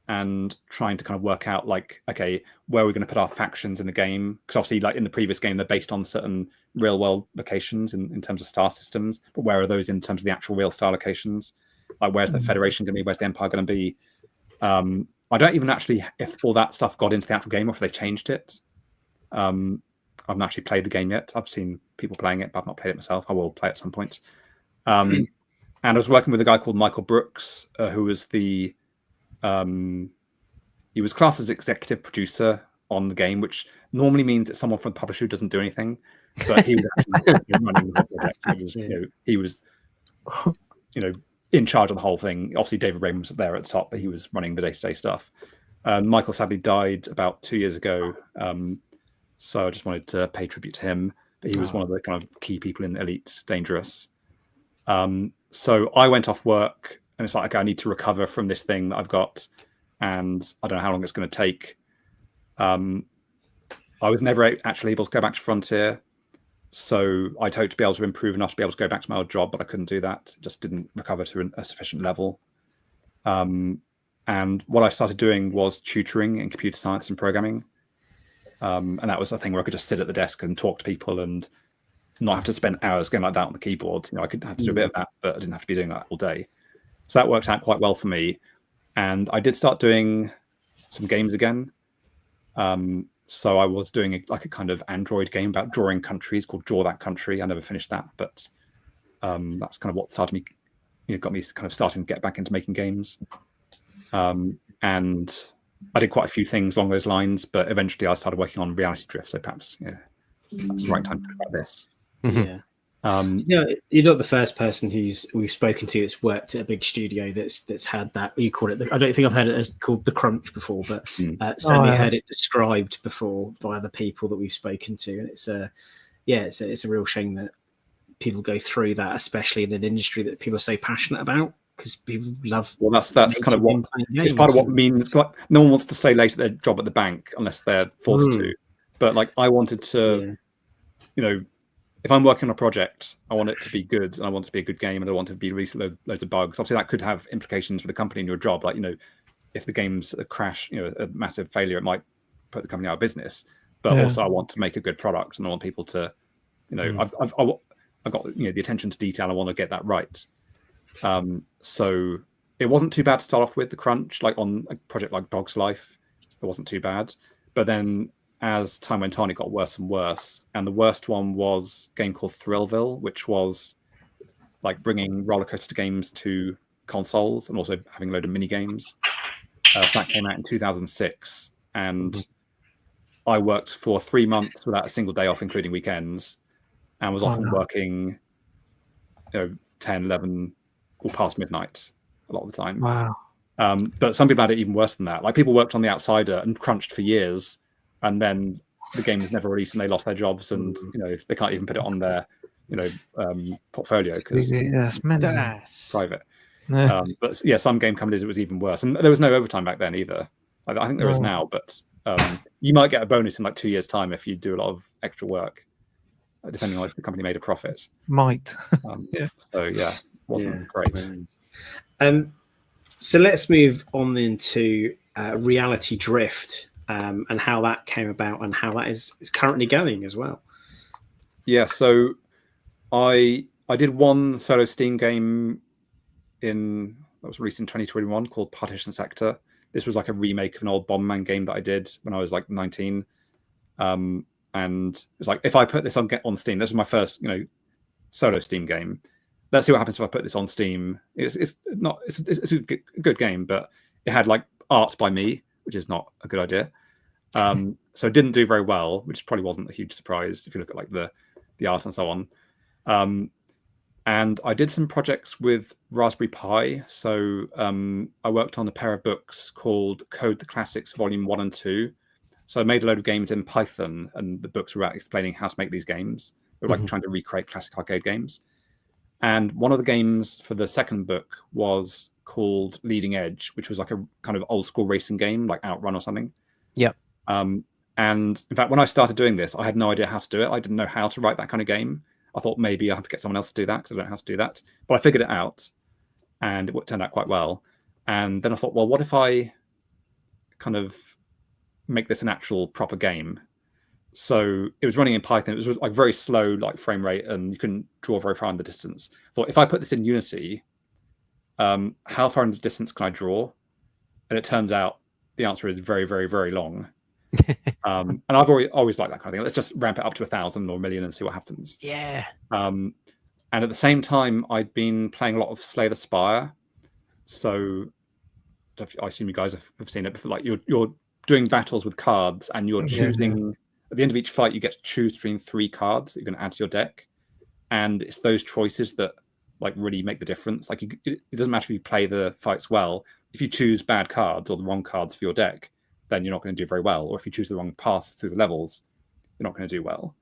and trying to kind of work out like, okay, where are we going to put our factions in the game? Because obviously, like in the previous game, they're based on certain real world locations in terms of star systems, but where are those in terms of the actual real star locations? Like where's the Federation going to be? Where's the Empire going to be? I don't even actually, if all that stuff got into the actual game or if they changed it. I haven't actually played the game yet. I've seen people playing it, but I've not played it myself. I will play it at some point. And I was working with a guy called Michael Brooks, who was the he was classed as executive producer on the game, which normally means it's someone from the publisher who doesn't do anything. But he was actually running the whole project. He was in charge of the whole thing. Obviously, David Raymond was there at the top, but he was running the day-to-day stuff. Michael sadly died about 2 years ago, so I just wanted to pay tribute to him. But he was one of the kind of key people in Elite Dangerous. So I went off work, and it's like, okay, I need to recover from this thing that I've got, and I don't know how long it's going to take. I was never actually able to go back to Frontier, so I'd hoped to be able to improve enough to be able to go back to my old job, but I couldn't do that. It just didn't recover to a sufficient level. And what I started doing was tutoring in computer science and programming. And that was a thing where I could just sit at the desk and talk to people and not have to spend hours going like that on the keyboard. I could have to do a bit of that, but I didn't have to be doing that all day. So that worked out quite well for me. And I did start doing some games again. So I was doing a kind of Android game about drawing countries called Draw That Country. I never finished that, but that's kind of what started me, got me kind of starting to get back into making games. And I did quite a few things along those lines, but eventually I started working on Reality Drift. So perhaps that's the right time to talk about this. Yeah. You're not the first person we've spoken to that's worked at a big studio that's had that. You call it? I don't think I've heard it as called the crunch before, but certainly heard it described before by other people that we've spoken to. And it's a real shame that people go through that, especially in an industry that people are so passionate about, because people love. Well, that's kind of what it's part of what means. Like, no one wants to stay late at their job at the bank unless they're forced to. But like, I wanted to, if I'm working on a project, I want it to be good, and I want it to be a good game, and I want it to be released loads of bugs. Obviously, that could have implications for the company and your job. Like, if the game's a crash, a massive failure, it might put the company out of business. But also, I want to make a good product, and I want people to, I've got the attention to detail. I want to get that right. So it wasn't too bad to start off with the crunch, like on a project like Dog's Life. It wasn't too bad, but then as time went on, it got worse and worse. And the worst one was a game called Thrillville, which was like bringing Rollercoaster games to consoles and also having a load of mini games. That came out in 2006, and I worked for 3 months without a single day off, including weekends, and was often working 10, 11, or past midnight a lot of the time. Wow. But some people had it even worse than that. Like, people worked on The Outsider and crunched for years, and then the game was never released and they lost their jobs, and they can't even put it on their portfolio because it's private. But some game companies it was even worse, and there was no overtime back then either. I think there is now, but you might get a bonus in like 2 years' time if you do a lot of extra work, depending on if the company made a profit. So wasn't great. So let's move on into Reality Drift. And how that came about and how that is currently going as well. Yeah, so I did one solo Steam game that was released in 2021 called Partition Sector. This was like a remake of an old Bomberman game that I did when I was like 19. And it's like, if I put this on Steam, this was my first solo Steam game. Let's see what happens if I put this on Steam. It's a good game, but it had like art by me, which is not a good idea. So it didn't do very well, which probably wasn't a huge surprise if you look at like the art and so on. And I did some projects with Raspberry Pi. So I worked on a pair of books called Code the Classics Volume 1 and 2. So I made a load of games in Python, and the books were about explaining how to make these games. They were like trying to recreate classic arcade games. And one of the games for the second book was called Leading Edge, which was like a kind of old school racing game, like Outrun or something. Yep. And in fact, when I started doing this, I had no idea how to do it. I didn't know how to write that kind of game. I thought maybe I have to get someone else to do that because I don't know how to do that. But I figured it out, and it turned out quite well. And then I thought, well, what if I kind of make this an actual proper game? So it was running in Python. It was like very slow, like frame rate, and you couldn't draw very far in the distance. I thought, if I put this in Unity, how far in the distance can I draw? And it turns out the answer is very, very, very long. And I've always liked that kind of thing. Let's just ramp it up to 1,000 or 1,000,000 and see what happens. Yeah. And at the same time, I'd been playing a lot of Slay the Spire. So I assume you guys have seen it before. Like you're doing battles with cards, and you're choosing. At the end of each fight, you get to choose between 3 cards that you're going to add to your deck, and it's those choices that like really make the difference. Like it doesn't matter if you play the fights well. If you choose bad cards or the wrong cards for your deck, then you're not going to do very well. Or if you choose the wrong path through the levels, you're not going to do well.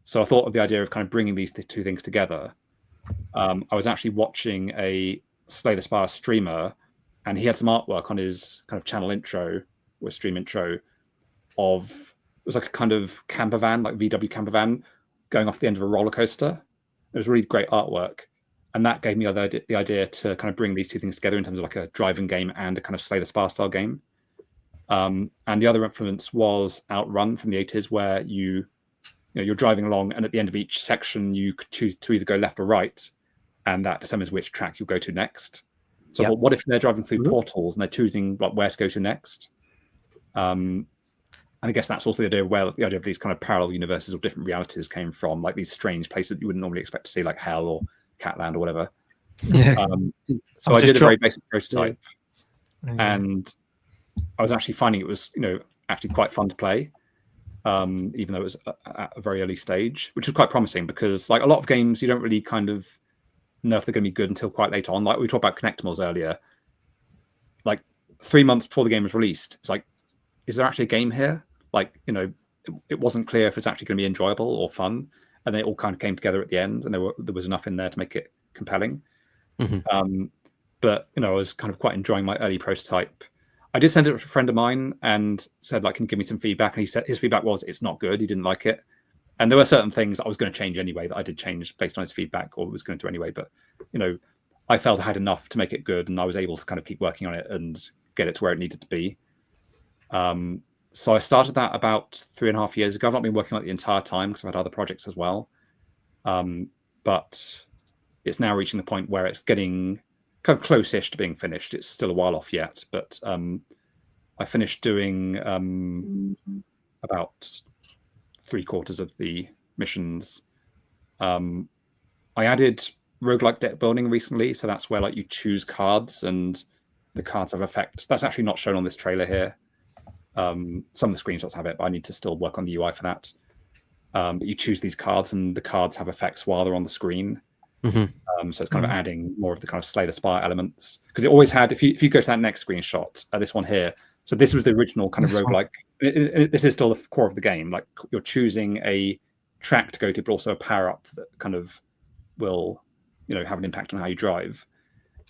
So I thought of the idea of kind of bringing these 2 things together. I was actually watching a Slay the Spire streamer, and he had some artwork on his kind of channel intro or stream intro of, it was like a kind of camper van, like VW camper van, going off the end of a roller coaster. It was really great artwork. And that gave me the idea to kind of bring these 2 things together in terms of like a driving game and a kind of Slay the Spire style game. And the other influence was Outrun from the 80s, where you're driving along, and at the end of each section, you could choose to either go left or right, and that determines which track you'll go to next. So I thought, what if they're driving through portals and they're choosing like where to go to next? And I guess that's also the idea where the idea of these kind of parallel universes or different realities came from, like these strange places that you wouldn't normally expect to see, like Hell or Catland or whatever. So I did a very basic prototype, and I was actually finding it was, actually quite fun to play, even though it was at a very early stage, which was quite promising because, like a lot of games, you don't really kind of know if they're going to be good until quite late on. Like we talked about Kinectimals earlier. Like 3 months before the game was released, it's like, is there actually a game here? Like, it wasn't clear if it's actually going to be enjoyable or fun, and they all kind of came together at the end, and there was enough in there to make it compelling. But I was kind of quite enjoying my early prototype. I did send it to a friend of mine and said, like, can you give me some feedback? And he said his feedback was it's not good. He didn't like it. And there were certain things that I was going to change anyway that I did change based on his feedback, or was going to anyway. But, I felt I had enough to make it good, and I was able to kind of keep working on it and get it to where it needed to be. So I started that about 3.5 years ago. I've not been working on it the entire time because I've had other projects as well. But it's now reaching the point where it's getting kind of close-ish to being finished. It's still a while off yet, but I finished doing about 3/4 of the missions. I added roguelike deck building recently, so that's where like you choose cards and the cards have effects. That's actually not shown on this trailer here. Some of the screenshots have it, but I need to still work on the UI for that. But you choose these cards, and the cards have effects while they're on the screen. So it's kind of adding more of the kind of Slay the Spire elements, because it always had. If you go to that next screenshot, this one here. So this was the original kind of roguelike. This is still the core of the game. Like you're choosing a track to go to, but also a power up that kind of will, have an impact on how you drive.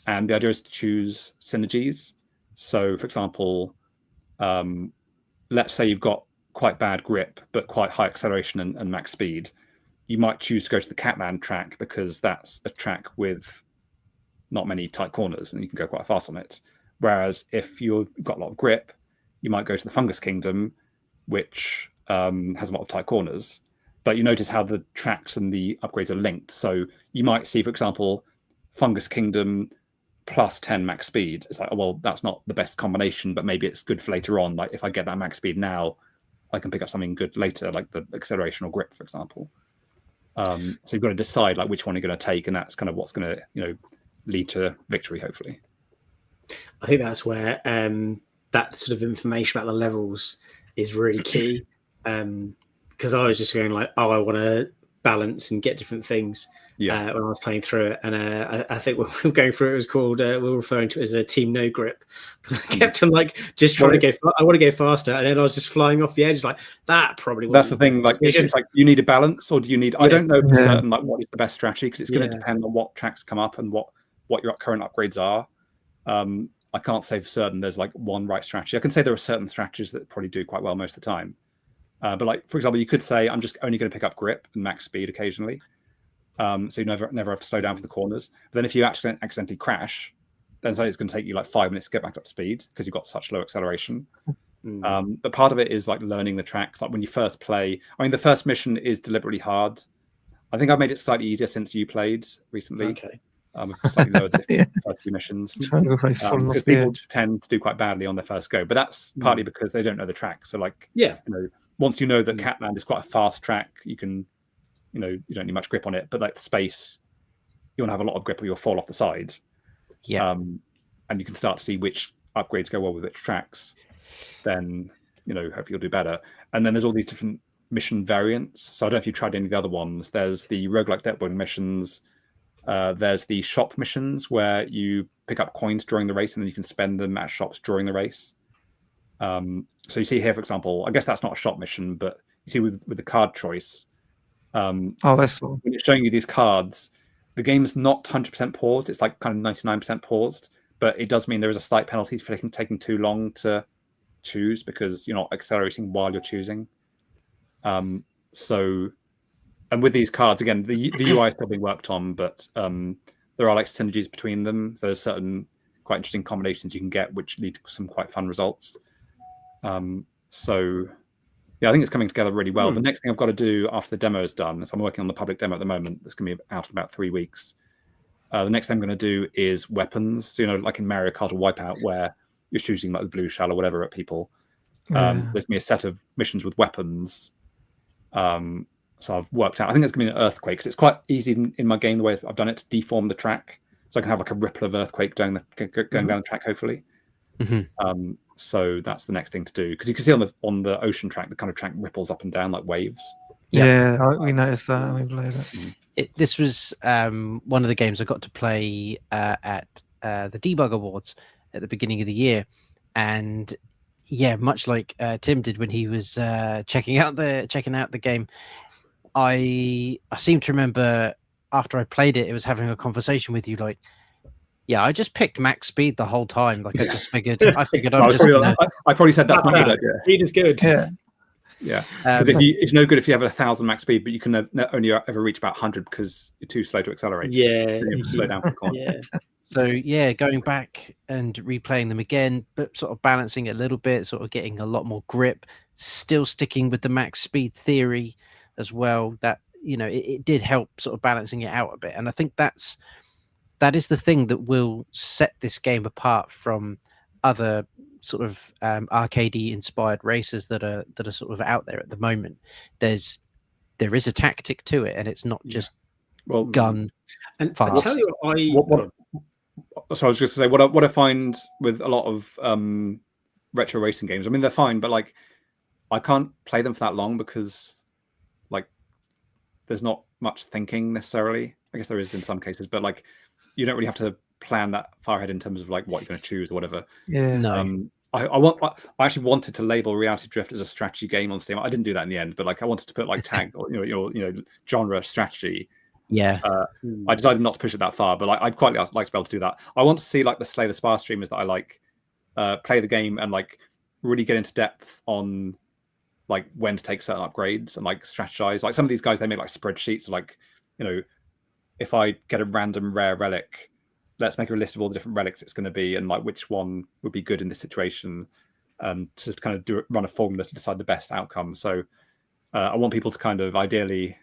And the idea is to choose synergies. So, for example, let's say you've got quite bad grip but quite high acceleration and max speed. You might choose to go to the Catland track because that's a track with not many tight corners and you can go quite fast on it. Whereas if you've got a lot of grip, you might go to the Fungus Kingdom, which has a lot of tight corners. But you notice how the tracks and the upgrades are linked. So you might see, for example, Fungus Kingdom plus 10 max speed. It's like, oh, well, that's not the best combination, but maybe it's good for later on. Like if I get that max speed now, I can pick up something good later, like the acceleration or grip, for example. So you've got to decide like which one you're going to take, and that's kind of what's going to, lead to victory, hopefully. I think that's where that sort of information about the levels is really key. Because I was just going like, oh, I want to balance and get different things when I was playing through it. And I think when we were going through it, it was called, we were referring to it as a team no grip. Because I kept on like just trying to go, I want to go faster. And then I was just flying off the edge like that probably. That's the thing. Like, it's like you need a balance, or do you need, I don't know for certain like what is the best strategy, because it's going to depend on what tracks come up and what your current upgrades are. I can't say for certain there's like one right strategy. I can say there are certain strategies that probably do quite well most of the time. But like, for example, you could say, I'm just only going to pick up grip and max speed occasionally. so you never have to slow down for the corners. But then if you accidentally crash, then suddenly it's going to take you like 5 minutes to get back up to speed because you've got such low acceleration. But part of it is like learning the tracks. Like when you first play, I mean, the first mission is deliberately hard. I think I've made it slightly easier since you played recently. Okay. Slightly lower the first few missions. Because people tend to do quite badly on their first go, but that's partly because they don't know the track. So like, once you know that Catland is quite a fast track, you can, you don't need much grip on it, but like the space, you want to have a lot of grip or you'll fall off the side. Yeah. And you can start to see which upgrades go well with which tracks. Then, hopefully you'll do better. And then there's all these different mission variants. So I don't know if you've tried any of the other ones. There's the roguelike deck building missions. There's the shop missions where you pick up coins during the race and then you can spend them at shops during the race. So you see here, for example, I guess that's not a shop mission, but you see with the card choice. That's cool. When it's showing you these cards, the game's not 100% paused. It's like kind of 99% paused, but it does mean there is a slight penalty for taking too long to choose because you're not accelerating while you're choosing. And with these cards, again, the UI is still being worked on, but there are like synergies between them. So there's certain quite interesting combinations you can get, which lead to some quite fun results. I think it's coming together really well. The next thing I've got to do after the demo is done, so I'm working on the public demo at the moment. That's going to be out in about 3 weeks. The next thing I'm going to do is weapons. So, like in Mario Kart or Wipeout, where you're shooting like the blue shell or whatever at people. There's going to be a set of missions with weapons. So I've worked out, I think it's going to be an earthquake because it's quite easy in my game the way I've done it to deform the track. So I can have like a ripple of earthquake going down the track, hopefully. So that's the next thing to do because you can see on the ocean track, the kind of track ripples up and down like waves. We noticed that when we played it. This was one of the games I got to play at the Debug Awards at the beginning of the year, and much like Tim did when he was checking out the game, I seem to remember after I played it, it was having a conversation with you like, I just picked max speed the whole time. Like I figured I'm just gonna... I probably said that's not a good idea. Speed is good. Yeah, because it's no good if you have 1,000 max speed, but you can only ever reach about 100 because you're too slow to accelerate. You have to slow down for the corner. So going back and replaying them again, but sort of balancing it a little bit, sort of getting a lot more grip, still sticking with the max speed theory as well. That it did help sort of balancing it out a bit, and I think that is the thing that will set this game apart from other sort of arcadey inspired races that are sort of out there at the moment. There is a tactic to it, and it's not just gun and fast. I tell you so I was just to say what I find with a lot of retro racing games. I mean, they're fine, but like I can't play them for that long because like there's not much thinking necessarily. I guess there is in some cases, but like you don't really have to plan that far ahead in terms of like what you're going to choose or whatever. I actually wanted to label Reality Drift as a strategy game on Steam. I didn't do that in the end, but like I wanted to put like tag or your genre strategy. I decided not to push it that far, but like I'd quite like to be able to do that. I want to see like the Slay the Spire streamers that I like play the game and like really get into depth on like when to take certain upgrades and like strategize. Like some of these guys, they make like spreadsheets of like, if I get a random rare relic, let's make a list of all the different relics it's going to be and like which one would be good in this situation, to kind of run a formula to decide the best outcome. So I want people to kind of ideally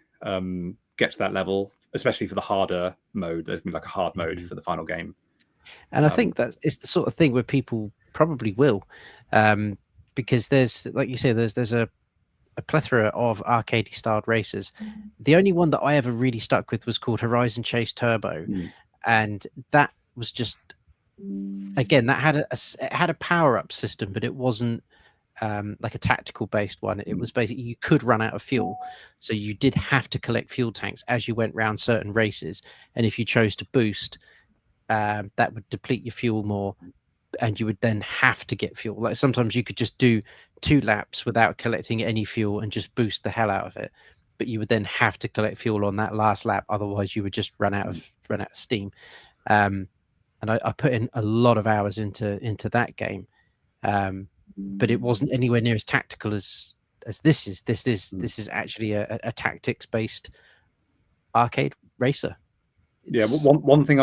get to that level, especially for the harder mode. There's going to be like a hard mode for the final game. And I think that it's the sort of thing where people probably will, because there's, like you say, there's a plethora of arcade styled races. The only one that I ever really stuck with was called Horizon Chase Turbo, and that was just, again, that had a power up system, but it wasn't like a tactical based one. It was basically you could run out of fuel, so you did have to collect fuel tanks as you went around certain races, and if you chose to boost, that would deplete your fuel more, and you would then have to get fuel. Like sometimes you could just do 2 laps without collecting any fuel and just boost the hell out of it, but you would then have to collect fuel on that last lap, otherwise you would just run out of steam. And I put in a lot of hours into that game, but it wasn't anywhere near as tactical as this is. This is actually a tactics based arcade racer. Yeah, one thing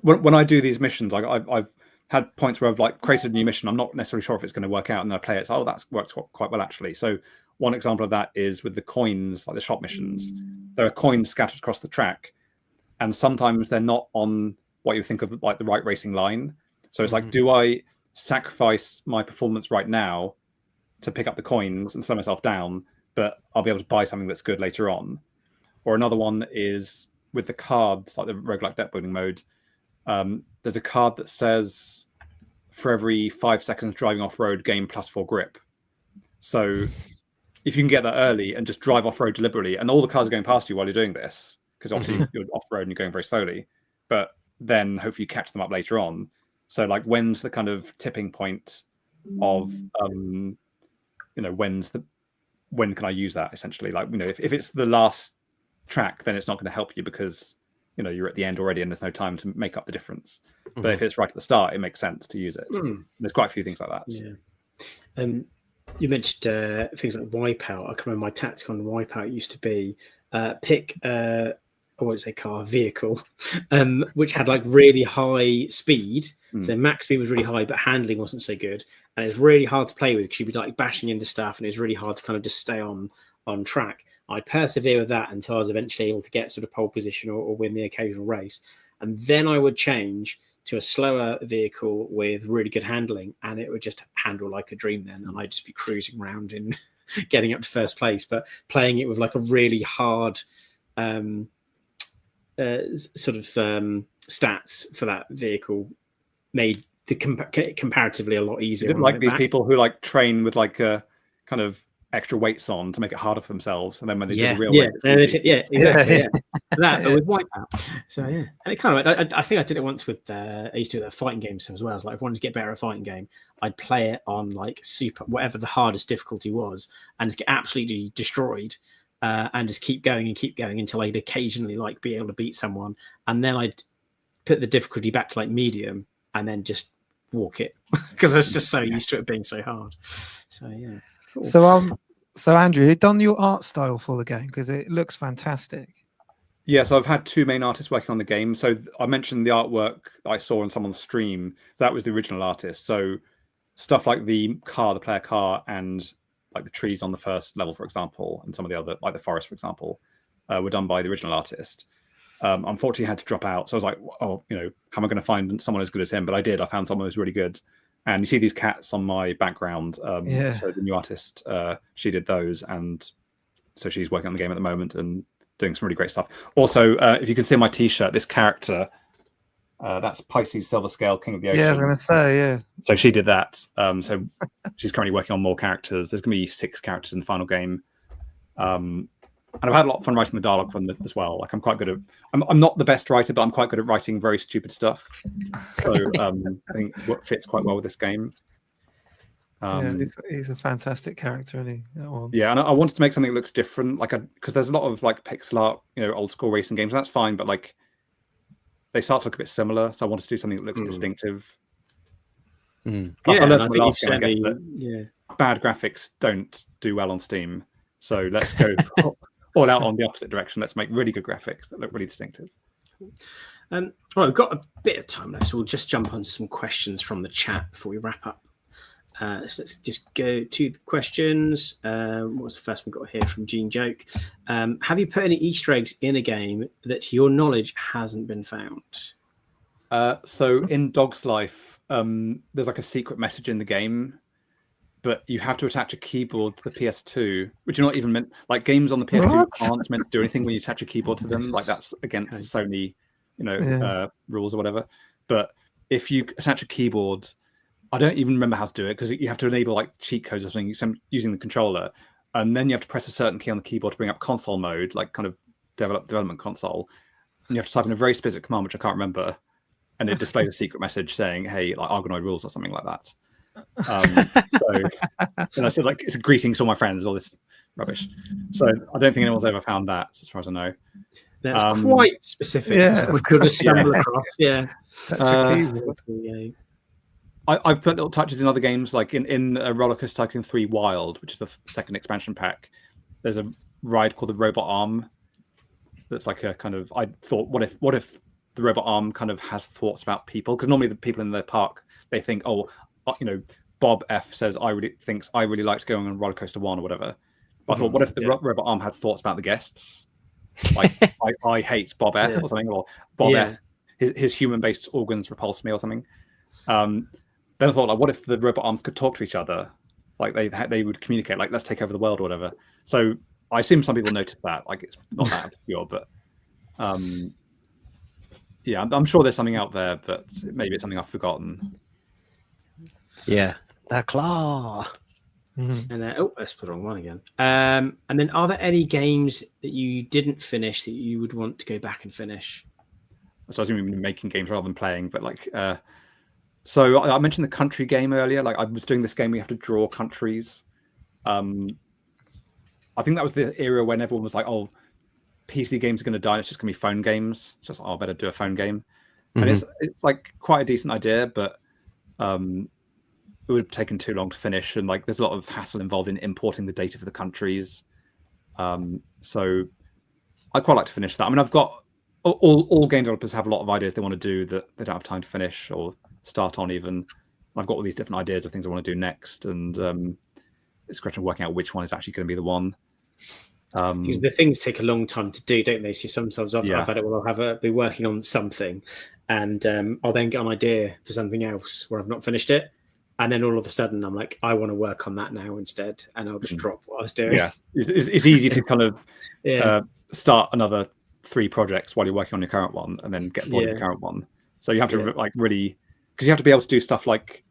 when I do these missions, I've had points where I've like created a new mission. I'm not necessarily sure if it's going to work out, and I play it. So, that's worked quite well actually. So one example of that is with the coins, like the shop missions. There are coins scattered across the track, and sometimes they're not on what you think of like the right racing line. So it's like, do I sacrifice my performance right now to pick up the coins and slow myself down, but I'll be able to buy something that's good later on? Or another one is with the cards, like the roguelike deck building mode. There's a card that says for every 5 seconds driving off road, gain +4 grip. So if you can get that early and just drive off road deliberately, and all the cars are going past you while you're doing this, because obviously you're off road and you're going very slowly, but then hopefully you catch them up later on. So like, when's the kind of tipping point of when can I use that essentially? Like, if it's the last track, then it's not going to help you because you're at the end already and there's no time to make up the difference. But if it's right at the start, it makes sense to use it. There's quite a few things like that. You mentioned things like Wipeout. I can remember my tactic on Wipeout used to be pick I won't say car, vehicle, which had like really high speed. So max speed was really high, but handling wasn't so good, and it's really hard to play with because you'd be like bashing into stuff, and it's really hard to kind of just stay on track. I'd persevere with that until I was eventually able to get sort of pole position or win the occasional race, and then I would change to a slower vehicle with really good handling, and it would just handle like a dream then, and I'd just be cruising around and getting up to first place. But playing it with like a really hard stats for that vehicle made the comparatively a lot easier. Is it like these people who like train with like a kind of extra weights on to make it harder for themselves, and then when they do the real race, exactly, that, but with Wipeout. So and it kind of, I think I did it once with I used to do the fighting games as well. It's like if I wanted to get better at a fighting game, I'd play it on like super whatever the hardest difficulty was, and just get absolutely destroyed. And just keep going until I'd occasionally like be able to beat someone, and then I'd put the difficulty back to like medium, and then just walk it because I was just so used to it being so hard. So yeah. Cool. So Andrew, who done your art style for the game? Because it looks fantastic. Yeah, so I've had two main artists working on the game. So I mentioned the artwork I saw on someone's stream. That was the original artist. So stuff like the player car, and like the trees on the first level, for example, and some of the other, like the forest, for example, were done by the original artist. Unfortunately, I had to drop out. So I was like, how am I going to find someone as good as him? But I did. I found someone who's really good. And you see these cats on my background. So the new artist, she did those. And so she's working on the game at the moment and doing some really great stuff. Also, if you can see my T-shirt, this character, that's Pisces Silver Scale, King of the Ocean. Yeah, I was going to say, yeah. So she did that. So she's currently working on more characters. There's going to be 6 characters in the final game. And I've had a lot of fun writing the dialogue from them as well. Like I'm quite good at. I'm not the best writer, but I'm quite good at writing very stupid stuff. So I think what fits quite well with this game. He's a fantastic character, isn't he? That one. Yeah, and I wanted to make something that looks different, because there's a lot of like pixel art, old school racing games. And that's fine, but like they start to look a bit similar. So I wanted to do something that looks distinctive. Plus, I learned from the last game, I guess, that bad graphics don't do well on Steam. So let's go all out on the opposite direction. Let's make really good graphics that look really distinctive. Right, we've got a bit of time left, so we'll just jump on some questions from the chat before we wrap up. So let's just go to the questions. What's the first we got here from Gene Joke? Have you put any Easter eggs in a game that, to your knowledge, hasn't been found? So in Dog's Life, there's like a secret message in the game, but you have to attach a keyboard to the PS2, which you're not even meant. Like games on the PS2 aren't meant to do anything when you attach a keyboard to them. Like that's against the Sony, rules or whatever. But if you attach a keyboard, I don't even remember how to do it because you have to enable like cheat codes or something using the controller, and then you have to press a certain key on the keyboard to bring up console mode, like kind of development console. And you have to type in a very specific command, which I can't remember, and it displays a secret message saying, "Hey, like Argonoid rules" or something like that. And I said like it's a greeting to all my friends, all this rubbish. So I don't think anyone's ever found that, as far as I know. That's quite specific. Yeah, we could have stumbled across. Yeah. I've put little touches in other games, like in Rollercoaster Tycoon 3 Wild, which is the second expansion pack. There's a ride called the Robot Arm, that's like a kind of, I thought, what if the robot arm kind of has thoughts about people? Because normally the people in the park, they think, oh, Bob F says I really liked going on Rollercoaster 1 or whatever. But I thought, what if the robot arm had thoughts about the guests? Like I hate Bob F or something, or Bob F, his human-based organs repulse me or something. Then I thought, like, what if the robot arms could talk to each other? Like they would communicate, like, let's take over the world or whatever. So I assume some people noticed that. Like, it's not that obscure, but yeah, I'm sure there's something out there, but maybe it's something I've forgotten. Yeah, the claw. And let's put the wrong one again. And then, are there any games that you didn't finish that you would want to go back and finish? So I was even making games rather than playing, but like, so I mentioned the country game earlier. Like, I was doing this game where you have to draw countries. I think that was the era when everyone was like, "Oh, PC games are going to die. It's just going to be phone games." So I was like, "Oh, I better do a phone game." And it's like quite a decent idea, but it would have taken too long to finish, and like there's a lot of hassle involved in importing the data for the countries. So I'd quite like to finish that. I mean, I've got all game developers have a lot of ideas they want to do that they don't have time to finish or start on even. I've got all these different ideas of things I want to do next, and it's a question of working out which one is actually going to be the one. Because the things take a long time to do, don't they? So sometimes I've had it. Well, I'll be working on something, and I'll then get an idea for something else where I've not finished it. And then all of a sudden, I'm like, I want to work on that now instead, and I'll just drop what I was doing. Yeah, it's easy to kind of start another 3 projects while you're working on your current one, and then get bored of your current one. So you have to like really, because you have to be able to do stuff like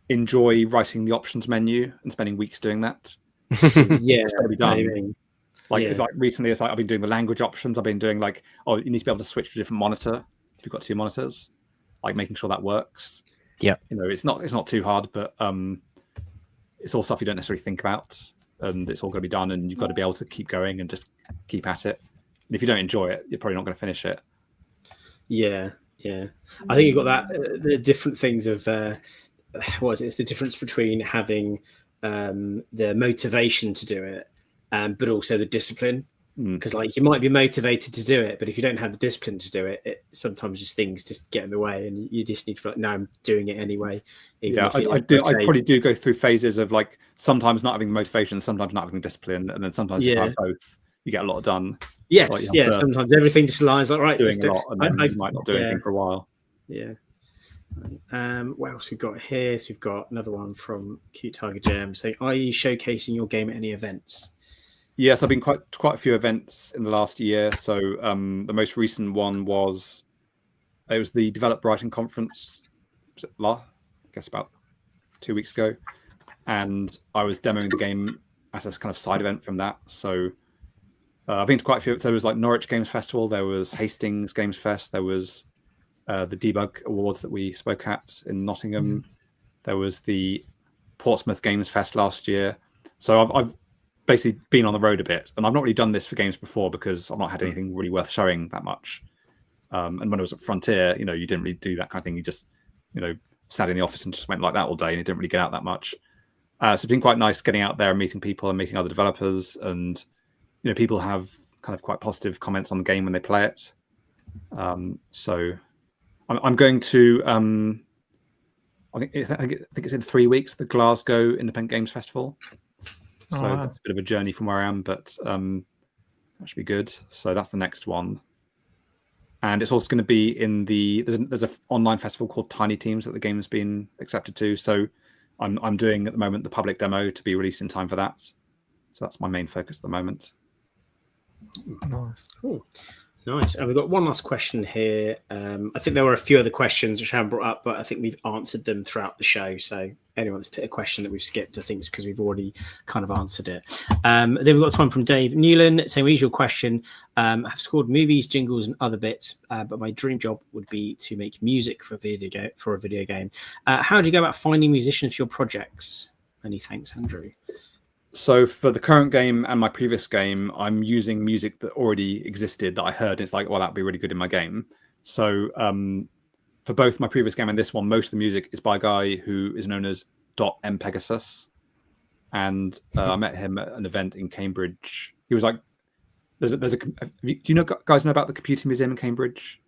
enjoy writing the options menu and spending weeks doing that. Yeah, it's got to be done. It's like recently, it's like I've been doing the language options. I've been doing like, oh, you need to be able to switch to a different monitor if you've got 2 monitors, like making sure that works. Yeah, it's not too hard, but it's all stuff you don't necessarily think about, and it's all got to be done, and you've got to be able to keep going and just keep at it. And if you don't enjoy it, you're probably not going to finish it. Yeah. I think you've got that the different things of what is it? It's the difference between having the motivation to do it, but also the discipline. Because like you might be motivated to do it, but if you don't have the discipline to do it, sometimes just things just get in the way, and you just need to be like, no, I'm doing it anyway. I probably do go through phases of like sometimes not having the motivation, sometimes not having the discipline, and then sometimes you have both. You get a lot done. Yes, like sometimes everything just aligns like right, doing a lot, and then you might not do anything for a while. Yeah. What else we've got here? So we've got another one from Cute Tiger Gem saying, "Are you showcasing your game at any events?" Yes, I've been quite a few events in the last year. So the most recent one was the Develop Writing Conference. I guess about 2 weeks ago, and I was demoing the game as a kind of side event from that. So I've been to quite a few. So there was like Norwich Games Festival, there was Hastings Games Fest, there was the Debug Awards that we spoke at in Nottingham. There was the Portsmouth Games Fest last year. So I've basically been on the road a bit, and I've not really done this for games before because I've not had anything really worth showing that much. And when I was at Frontier, you didn't really do that kind of thing. You just, sat in the office and just went like that all day, and you didn't really get out that much. So it's been quite nice getting out there and meeting people and meeting other developers, and people have kind of quite positive comments on the game when they play it. So I'm going to I think it's in 3 weeks, the Glasgow Independent Games Festival. So that's a bit of a journey from where I am, but that should be good. So that's the next one. And it's also going to be in there's an online festival called Tiny Teams that the game's been accepted to. So I'm doing at the moment the public demo to be released in time for that. So that's my main focus at the moment. Nice. Cool. Nice. And we've got one last question here. I think there were a few other questions which I haven't brought up, but I think we've answered them throughout the show. So anyone that's put a question that we've skipped, I think it's because we've already kind of answered it. Then we've got one from Dave Newland saying, usual question. I've scored movies, jingles, and other bits, but my dream job would be to make music for a video game. How do you go about finding musicians for your projects? Many thanks, Andrew. So for the current game and my previous game, I'm using music that already existed that I heard. It's like, well, that'd be really good in my game. So for both my previous game and this one, most of the music is by a guy who is known as .mpegasus. And I met him at an event in Cambridge. He was like, Do you guys know about the Computer Museum in Cambridge?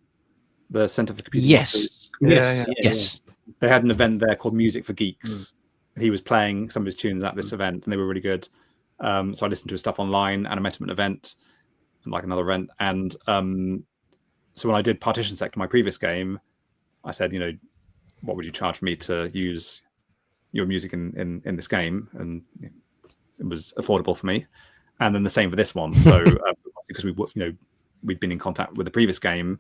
The Centre for Computer Yes. History? Yes. They had an event there called Music for Geeks. And he was playing some of his tunes at this event, and they were really good. So I listened to his stuff online, and I met him at an event, and like another event. And so when I did Partition Sector, my previous game, I said, what would you charge for me to use your music in this game? And it was affordable for me. And then the same for this one. So because we'd been in contact with the previous game,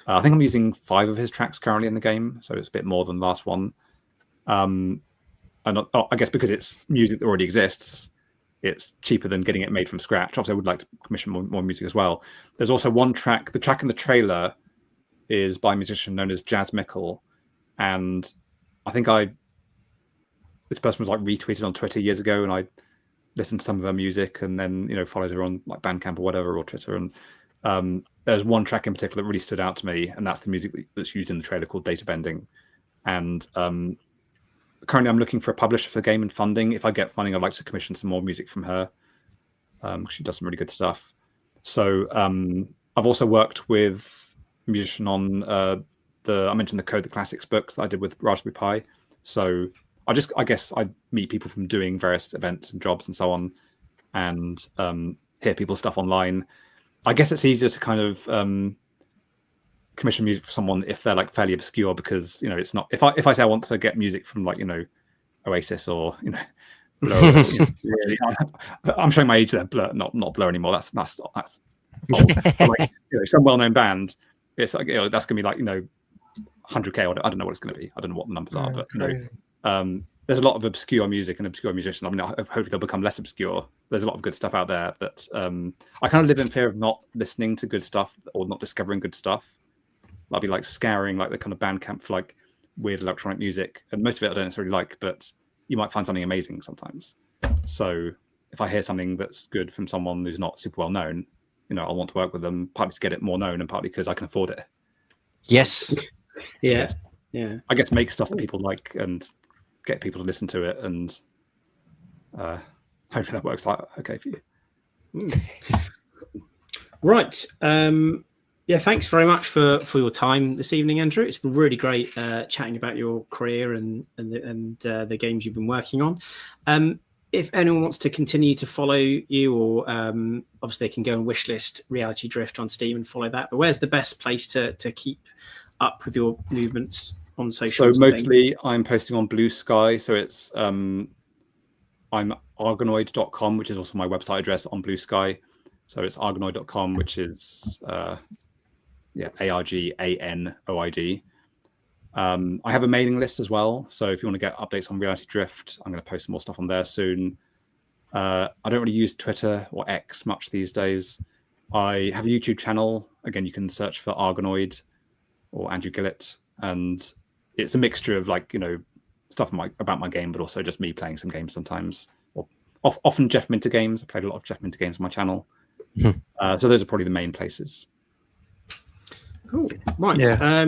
I think I'm using 5 of his tracks currently in the game, so it's a bit more than the last one. And I guess because it's music that already exists, it's cheaper than getting it made from scratch. Obviously, I would like to commission more music as well. There's also one track. The track in the trailer is by a musician known as Jazz Mickle, and I think this person was like retweeted on Twitter years ago, and I listened to some of her music, and then followed her on like Bandcamp or whatever, or Twitter. And there's one track in particular that really stood out to me, and that's the music that's used in the trailer called Data Bending. And currently, I'm looking for a publisher for the game and funding. If I get funding, I'd like to commission some more music from her. She does some really good stuff. So I've also worked with a musician on I mentioned the Code the Classics books that I did with Raspberry Pi. So I guess I meet people from doing various events and jobs and so on, and hear people's stuff online. I guess it's easier to kind of commission music for someone if they're like fairly obscure, because it's not, if I say I want to get music from like Oasis or Blur, really, I'm showing my age there. Blur, not Blur anymore. That's old. Like, some well-known band. It's like that's gonna be like 100K. I don't know what it's gonna be. I don't know what the numbers are, but there's a lot of obscure music and obscure musicians. I mean, hopefully they'll become less obscure. There's a lot of good stuff out there that I kind of live in fear of not listening to good stuff or not discovering good stuff. I'll be like scouring like the kind of Bandcamp for like weird electronic music, and most of it I don't necessarily like, but you might find something amazing sometimes. So if I hear something that's good from someone who's not super well known, I want to work with them, partly to get it more known and partly because I can afford it. Yes. Yeah. I get to make stuff that people like and get people to listen to it, and hopefully that works out okay for you. Right. Thanks very much for your time this evening, Andrew. It's been really great chatting about your career and the games you've been working on. If anyone wants to continue to follow you, or obviously they can go and wishlist Reality Drift on Steam and follow that. But where's the best place to keep up with your movements on social? So mostly I'm posting on Blue Sky. So it's I'm argonoid.com, which is also my website address on Blue Sky. So it's argonoid.com, which is ARGANOID. I have a mailing list as well. So if you want to get updates on Reality Drift, I'm going to post some more stuff on there soon. I don't really use Twitter or X much these days. I have a YouTube channel. Again, you can search for Argonoid or Andrew Gillett, and it's a mixture of like stuff about my game, but also just me playing some games sometimes, or often Jeff Minter games. I played a lot of Jeff Minter games on my channel. So those are probably the main places. Cool. Right. Yeah.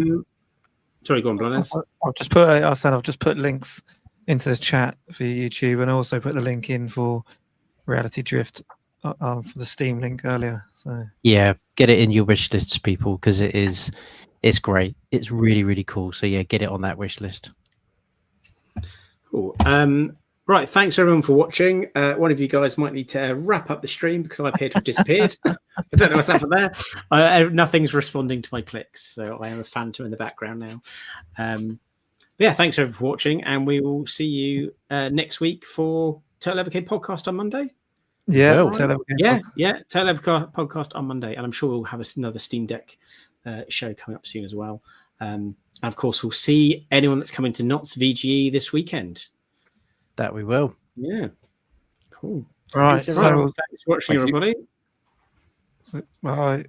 Sorry, go on, Blanes. I've just put links into the chat for YouTube, and also put the link in for Reality Drift for the Steam link earlier. So yeah, get it in your wish lists, people, because it's great. It's really, really cool. So yeah, get it on that wish list. Cool. Right, thanks everyone for watching. One of you guys might need to wrap up the stream because I appear to have disappeared. I don't know what's happened there. Nothing's responding to my clicks, so I am a phantom in the background now. Thanks everyone for watching, and we will see you next week for Turtle Evercade podcast on Monday. Yeah, Turtle Evercade podcast on Monday, and I'm sure we'll have another Steam Deck show coming up soon as well. And of course, we'll see anyone that's coming to Knott's VGE this weekend. That we will. Yeah. Cool. Right. Thanks for watching, everybody. Bye.